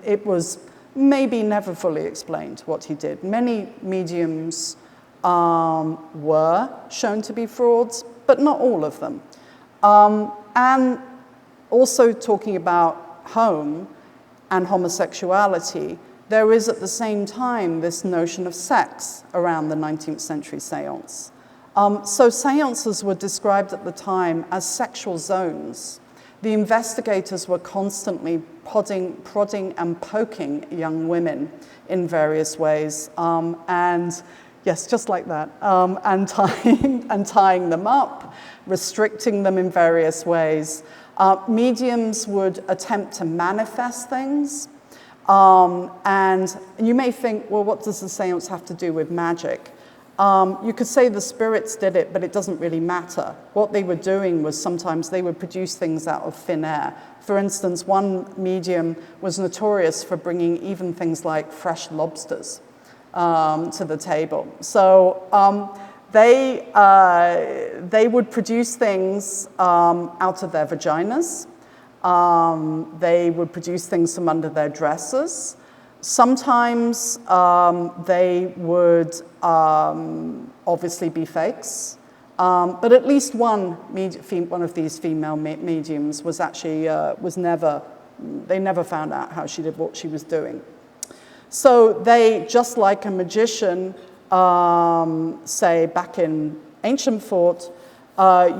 it was maybe never fully explained what he did. Many mediums were shown to be frauds, but not all of them. And also talking about Home and homosexuality, there is at the same time this notion of sex around the 19th century seance. So seances were described at the time as sexual zones. The investigators were constantly prodding and poking young women in various ways, and yes, just like that, and tying them up, restricting them in various ways. Mediums would attempt to manifest things, and you may think, well, what does the seance have to do with magic? You could say the spirits did it, but it doesn't really matter. What they were doing was sometimes they would produce things out of thin air. For instance, one medium was notorious for bringing even things like fresh lobsters to the table. So they would produce things out of their vaginas. They would produce things from under their dresses. Sometimes they would obviously be fakes, but at least one of these female mediums was actually they never found out how she did what she was doing. So they, just like a magician, say back in ancient thought,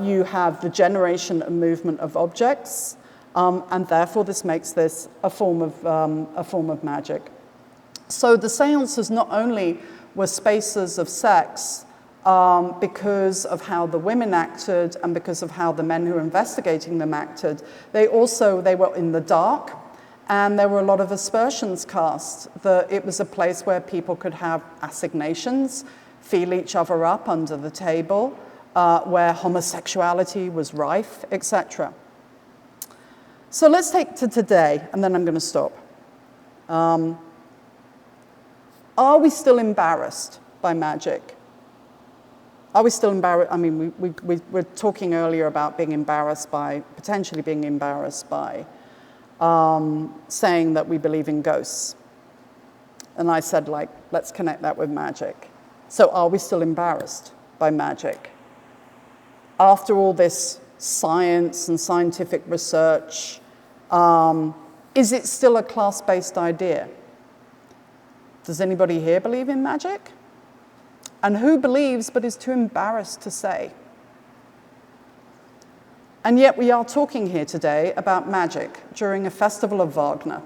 you have the generation and movement of objects. And therefore, this makes this a form of magic. So the seances not only were spaces of sex because of how the women acted and because of how the men who were investigating them acted, they were in the dark, and there were a lot of aspersions cast. It was a place where people could have assignations, feel each other up under the table, where homosexuality was rife, etc. So let's take to today, and then I'm going to stop. Are we still embarrassed by magic? Are we still embarrassed? I mean, we were talking earlier about potentially being embarrassed by saying that we believe in ghosts. And I said, let's connect that with magic. So are we still embarrassed by magic? After all this science and scientific research, is it still a class-based idea? Does anybody here believe in magic? And who believes but is too embarrassed to say? And yet we are talking here today about magic during a festival of Wagner.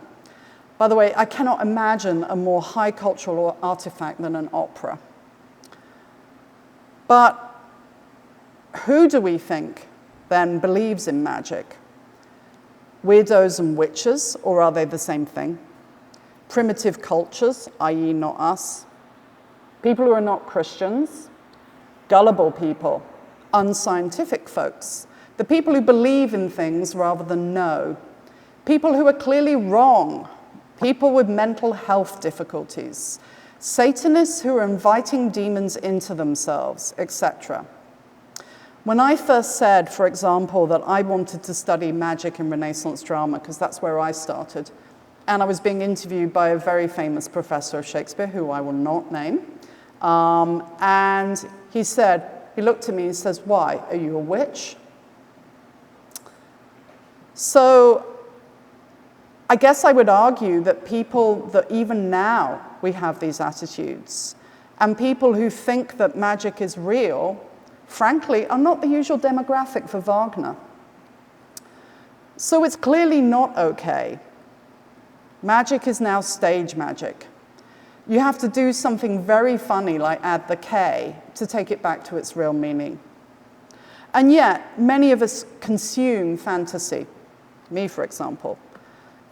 By the way, I cannot imagine a more high cultural artifact than an opera. But who do we think then believes in magic? Weirdos and witches, or are they the same thing? Primitive cultures, i.e. not us. People who are not Christians. Gullible people. Unscientific folks. The people who believe in things rather than know. People who are clearly wrong. People with mental health difficulties. Satanists who are inviting demons into themselves, etc. When I first said, for example, that I wanted to study magic and Renaissance drama, because that's where I started, and I was being interviewed by a very famous professor of Shakespeare, who I will not name, and he looked at me and says, "Why? Are you a witch?" So I guess I would argue that people that even now we have these attitudes, and people who think that magic is real, frankly, are not the usual demographic for Wagner. So it's clearly not okay. Magic is now stage magic. You have to do something very funny, like add the K, to take it back to its real meaning. And yet, many of us consume fantasy. Me, for example.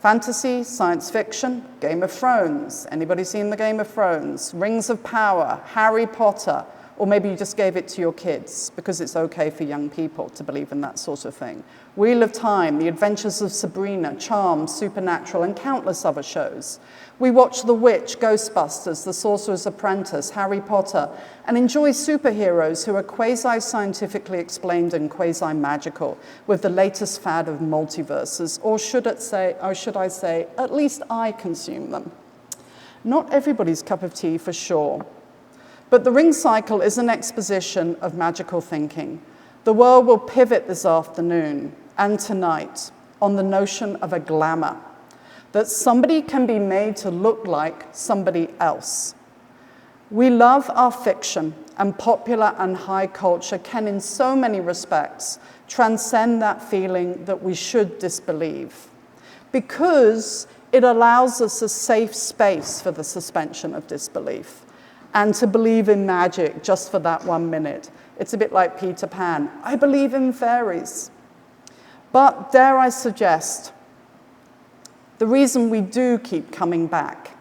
Fantasy, science fiction, Game of Thrones. Anybody seen the Game of Thrones? Rings of Power, Harry Potter, or maybe you just gave it to your kids because it's okay for young people to believe in that sort of thing. Wheel of Time, The Adventures of Sabrina, Charmed, Supernatural, and countless other shows. We watch The Witch, Ghostbusters, The Sorcerer's Apprentice, Harry Potter, and enjoy superheroes who are quasi-scientifically explained and quasi-magical with the latest fad of multiverses, or should I say, at least I consume them. Not everybody's cup of tea for sure. But the ring cycle is an exposition of magical thinking. The world will pivot this afternoon and tonight on the notion of a glamour, that somebody can be made to look like somebody else. We love our fiction, and popular and high culture can, in so many respects, transcend that feeling that we should disbelieve, because it allows us a safe space for the suspension of disbelief and to believe in magic just for that 1 minute. It's a bit like Peter Pan. I believe in fairies. But dare I suggest, the reason we do keep coming back,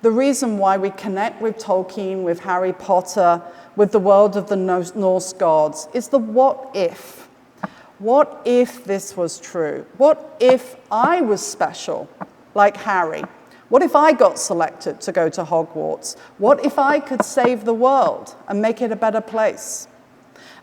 the reason why we connect with Tolkien, with Harry Potter, with the world of the Norse gods, is the what if. What if this was true? What if I was special, like Harry? What if I got selected to go to Hogwarts? What if I could save the world and make it a better place?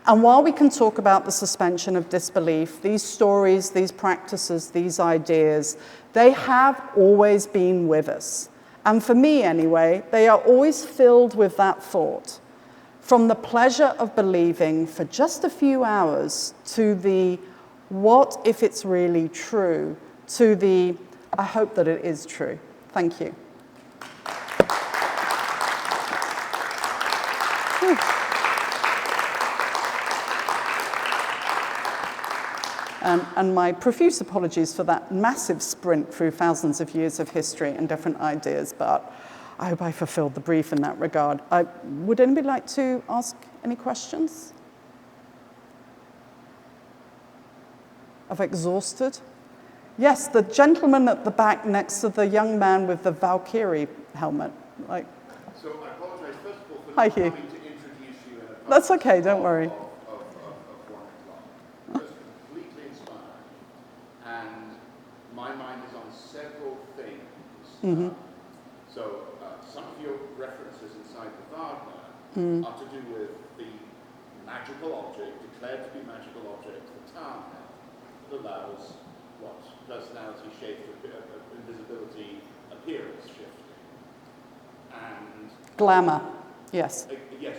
And while we can talk about the suspension of disbelief, these stories, these practices, these ideas, they have always been with us. And for me, anyway, they are always filled with that thought. From the pleasure of believing for just a few hours to the what if it's really true, to the I hope that it is true. Thank you. And my profuse apologies for that massive sprint through thousands of years of history and different ideas, but I hope I fulfilled the brief in that regard. Would anybody like to ask any questions? I've exhausted. Yes, the gentleman at the back next to the young man with the Valkyrie helmet. So I apologize, first of all, for Hi, not Hugh. coming to introduce you in advance. That's okay, don't worry. Of 1 o'clock. It was completely inspiring. And my mind is on several things. Mm-hmm. Some of your references inside the Wagner are to do with the magical object, declared to be magical object, the town that allows what? Personality shape, invisibility, appearance shifting. And Glamour, yes. Yes.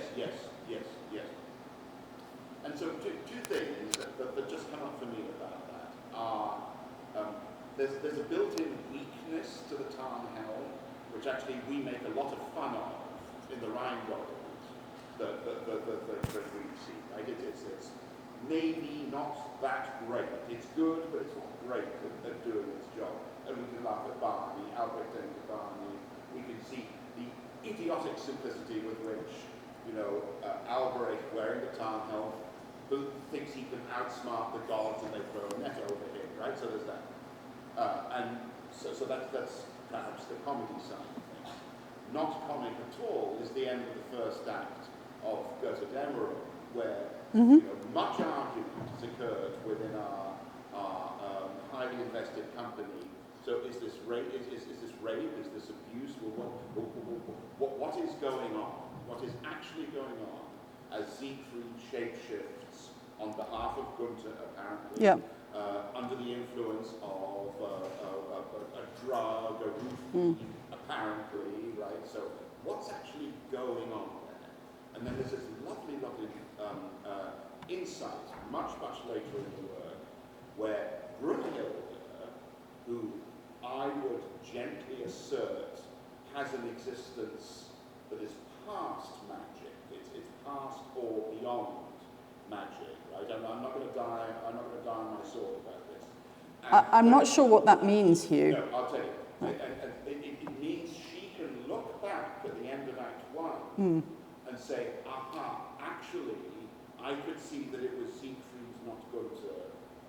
And so two things that just come up for me about that are there's a built-in weakness to the Tarnhelm, which actually we make a lot of fun of in the Rheingold, the Greek Sea, right? It's maybe not that great. It's good, but it's not great at doing its job. And we can laugh at Barney, Albert and Barney. We can see the idiotic simplicity with which, Albrecht, wearing the Tarnhelm, who thinks he can outsmart the gods and they throw a net over him, right? So there's that. So that's perhaps the comedy side of things. Not comic at all is the end of the first act of Götterdämmerung, where much argument has occurred within our highly invested company. So is this rape? Is this rape? Is this abuse? What is going on? What is actually going on as Siegfried shapeshifts on behalf of Gunther, apparently, Yeah. under the influence of a drug, a roofie, apparently, right? So what's actually going on there? And then there's this lovely, lovely insight, much, much later in the work, where Brunhilde, who I would gently assert has an existence that is past magic. It's past or beyond magic, right? I'm not going to die. I'm not going to die on my sword about this. I'm not sure what that means, Hugh. No, I'll tell you. It means she can look back at the end of Act 1 and say, aha, actually, I could see that it was Siegfried, not Gunther,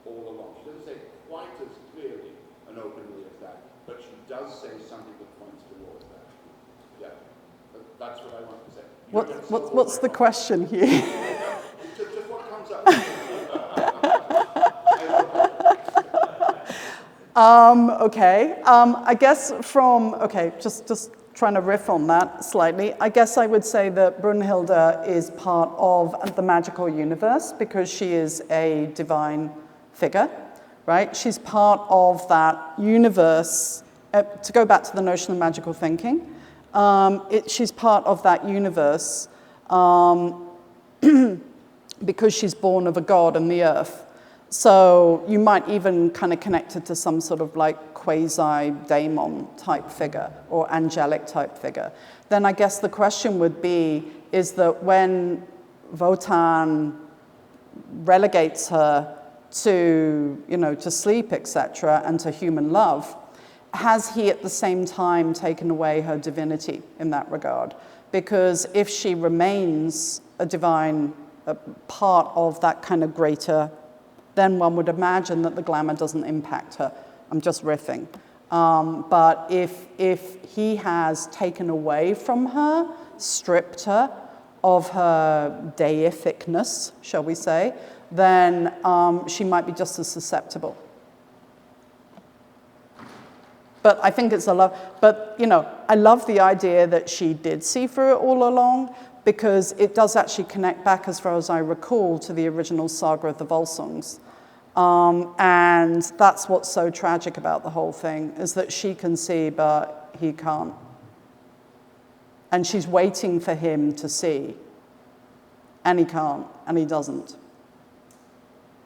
all along. She doesn't say it quite as clearly and openly as that, but she does say something that points towards that. Yeah, that's what I want to say. What's the question here? Just what comes up. Okay. I guess just trying to riff on that slightly. I guess I would say that Brunhilde is part of the magical universe because she is a divine figure, right? She's part of that universe. To go back to the notion of magical thinking, she's part of that universe because she's born of a god and the earth. So you might even kind of connect it to some sort of like quasi-daemon type figure or angelic type figure. Then I guess the question would be, is that when Wotan relegates her to, to sleep, etc., and to human love, has he at the same time taken away her divinity in that regard? Because if she remains a divine part of that kind of greater, then one would imagine that the glamour doesn't impact her. I'm just riffing. But if he has taken away from her, stripped her of her deificness, shall we say, then she might be just as susceptible. But I think it's a love. But, I love the idea that she did see through it all along, because it does actually connect back, as far as I recall, to the original saga of the Volsungs. And that's what's so tragic about the whole thing, is that she can see, but he can't. And she's waiting for him to see. And he can't, and he doesn't.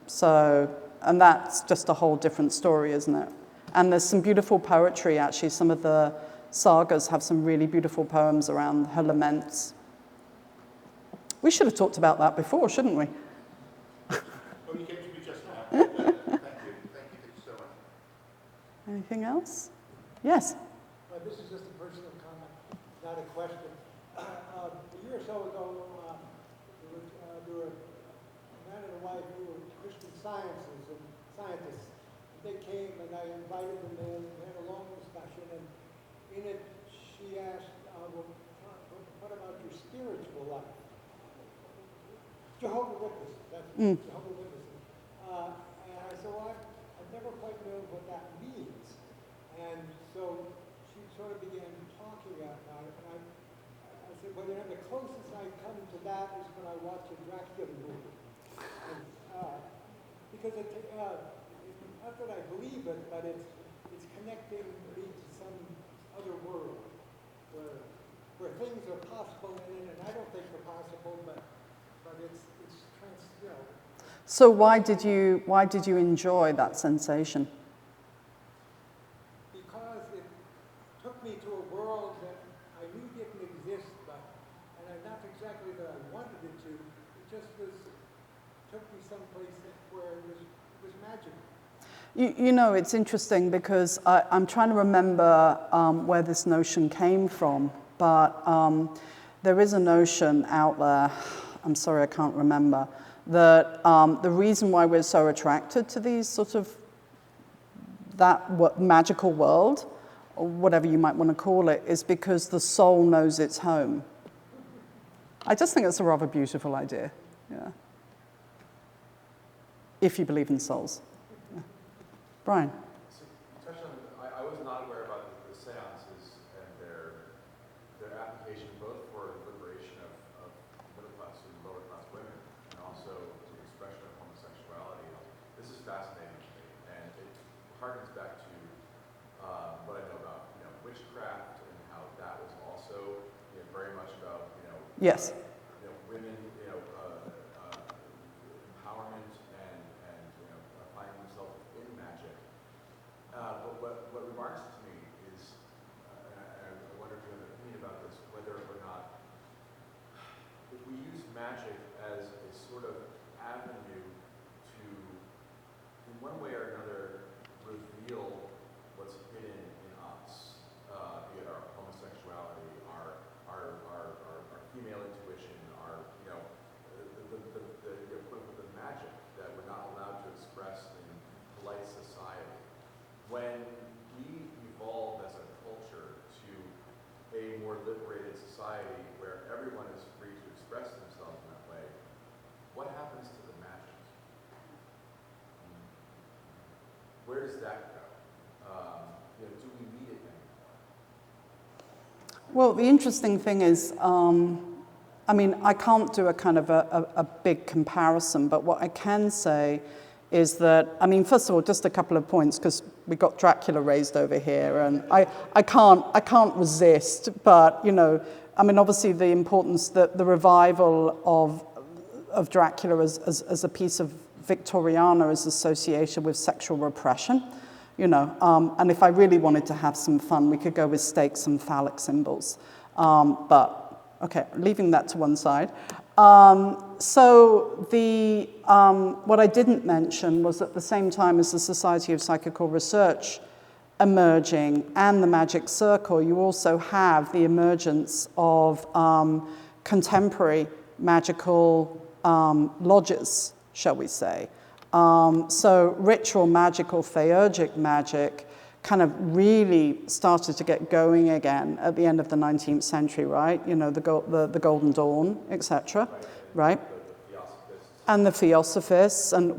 So, and that's just a whole different story, isn't it? And there's some beautiful poetry, actually. Some of the sagas have some really beautiful poems around her laments. We should have talked about that before, shouldn't we? Oh, you came to me just now. Thank you. Thank you so much. Anything else? Yes? This is just a personal comment, not a question. A year or so ago, there were a man and a wife who were Christian scientists. They came and I invited them in. We had a long discussion, and in it, she asked, "What about your spiritual life?" Jehovah's Witnesses. That's Jehovah's Witnesses. And I said, "Well, I've never quite known what that means." And so she sort of began talking about it, and I said, "Well, the closest I come to that is when I watch a Dracula movie, and, because not that I believe it, but it's connecting me to some other world where things are possible in it, and I don't think they're possible, but it's So why did you enjoy that sensation? Because it took me to a world that I knew didn't exist, and not exactly that I wanted it to. It just took me someplace where it was magical. It's interesting because I'm trying to remember where this notion came from, but there is a notion out there, I'm sorry I can't remember, that the reason why we're so attracted to these sort of magical world, or whatever you might want to call it, is because the soul knows its home. I just think it's a rather beautiful idea, yeah. If you believe in souls. Brian. So you touched on, I was not aware about the seances and their application both for liberation of middle class and lower class women, and also the expression of fascinating to me, and it harkens back to what I know about, witchcraft and how that was also, very much about, Yes. Women, empowerment and finding themselves in magic. But what remarks to me is, and I wonder if you have an opinion about this, whether or not, if we use magic as a sort of avenue to, in one way or another, reveal what's hidden in us, be it our homosexuality, our female intuition, our, the magic that we're not allowed to express in polite society. When we evolve as a culture to a more liberated society where everyone is free to express themselves in that way, what happens to the magic? Where does that go? Do we need it anymore? Well, the interesting thing is, I can't do a kind of a big comparison, but what I can say is that, first of all, just a couple of points, because we got Dracula raised over here, and I can't resist, but, obviously the importance, that the revival of Dracula as a piece of Victoriana is associated with sexual repression, and if I really wanted to have some fun, we could go with stakes and phallic symbols, but okay, leaving that to one side. So what I didn't mention was at the same time as the Society of Psychical Research emerging and the Magic Circle, you also have the emergence of contemporary magical lodges, shall we say. So ritual magical, theurgic magic kind of really started to get going again at the end of the 19th century, right? The Golden Dawn, etc., right? And the Theosophists, and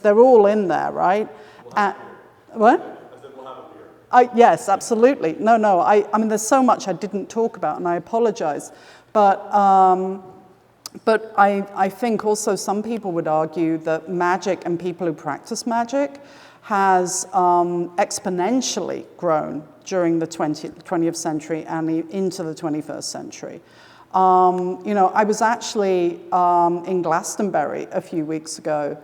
they're all in there, right? What? Yes, absolutely. No. I mean, there's so much I didn't talk about, and I apologize. But I think also some people would argue that magic and people who practice magic has exponentially grown during the 20th century and into the 21st century. I was actually in Glastonbury a few weeks ago,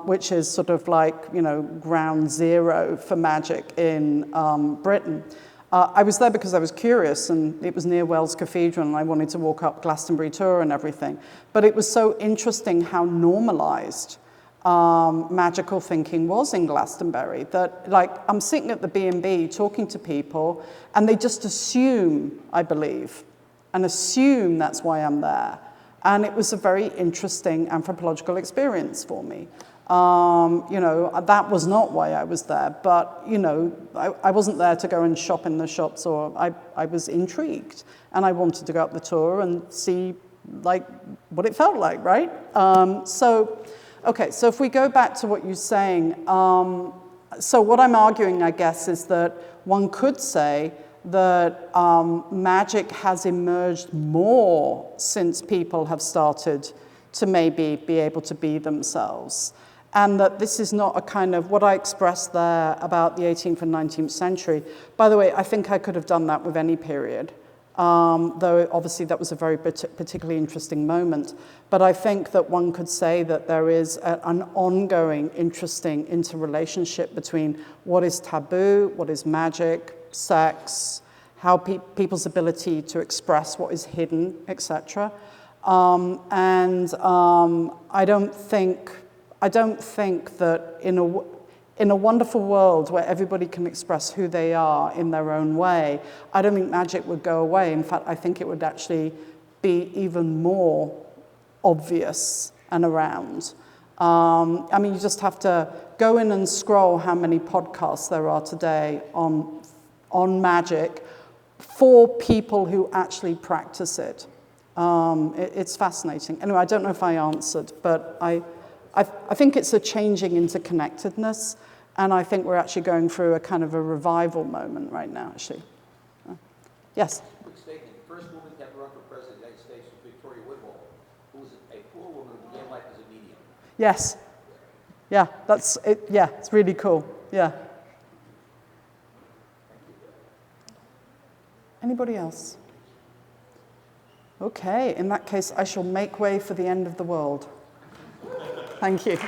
which is sort of like, ground zero for magic in Britain. I was there because I was curious, and it was near Wells Cathedral, and I wanted to walk up Glastonbury Tour and everything. But it was so interesting how normalized magical thinking was in Glastonbury, that I'm sitting at the B&B talking to people, and they just assume I believe, and assume that's why I'm there. And it was a very interesting anthropological experience for me. That was not why I was there, but, I wasn't there to go and shop in the shops, or I was intrigued, and I wanted to go up the tour and see, what it felt like, right? Okay, so if we go back to what you're saying, so what I'm arguing, I guess, is that one could say that magic has emerged more since people have started to maybe be able to be themselves. And that this is not a kind of, what I expressed there about the 18th and 19th century. By the way, I think I could have done that with any period, though obviously that was a very particularly interesting moment. But I think that one could say that there is an ongoing interesting interrelationship between what is taboo, what is magic, sex, how people's ability to express what is hidden, etc. I don't think that in a wonderful world where everybody can express who they are in their own way, I don't think magic would go away. In fact, I think it would actually be even more obvious and around. You just have to go in and scroll how many podcasts there are today on magic for people who actually practice it. It's fascinating. Anyway, I don't know if I answered, but I think it's a changing interconnectedness, and I think we're actually going through a kind of a revival moment right now, actually. Yes? Quick statement. The first woman to ever run for president of the United States was Victoria Woodhull, who was a poor woman who began life as a medium. Yes. Yeah, that's it. Yeah, it's really cool. Yeah. Anybody else? Okay, in that case, I shall make way for the end of the world. Thank you.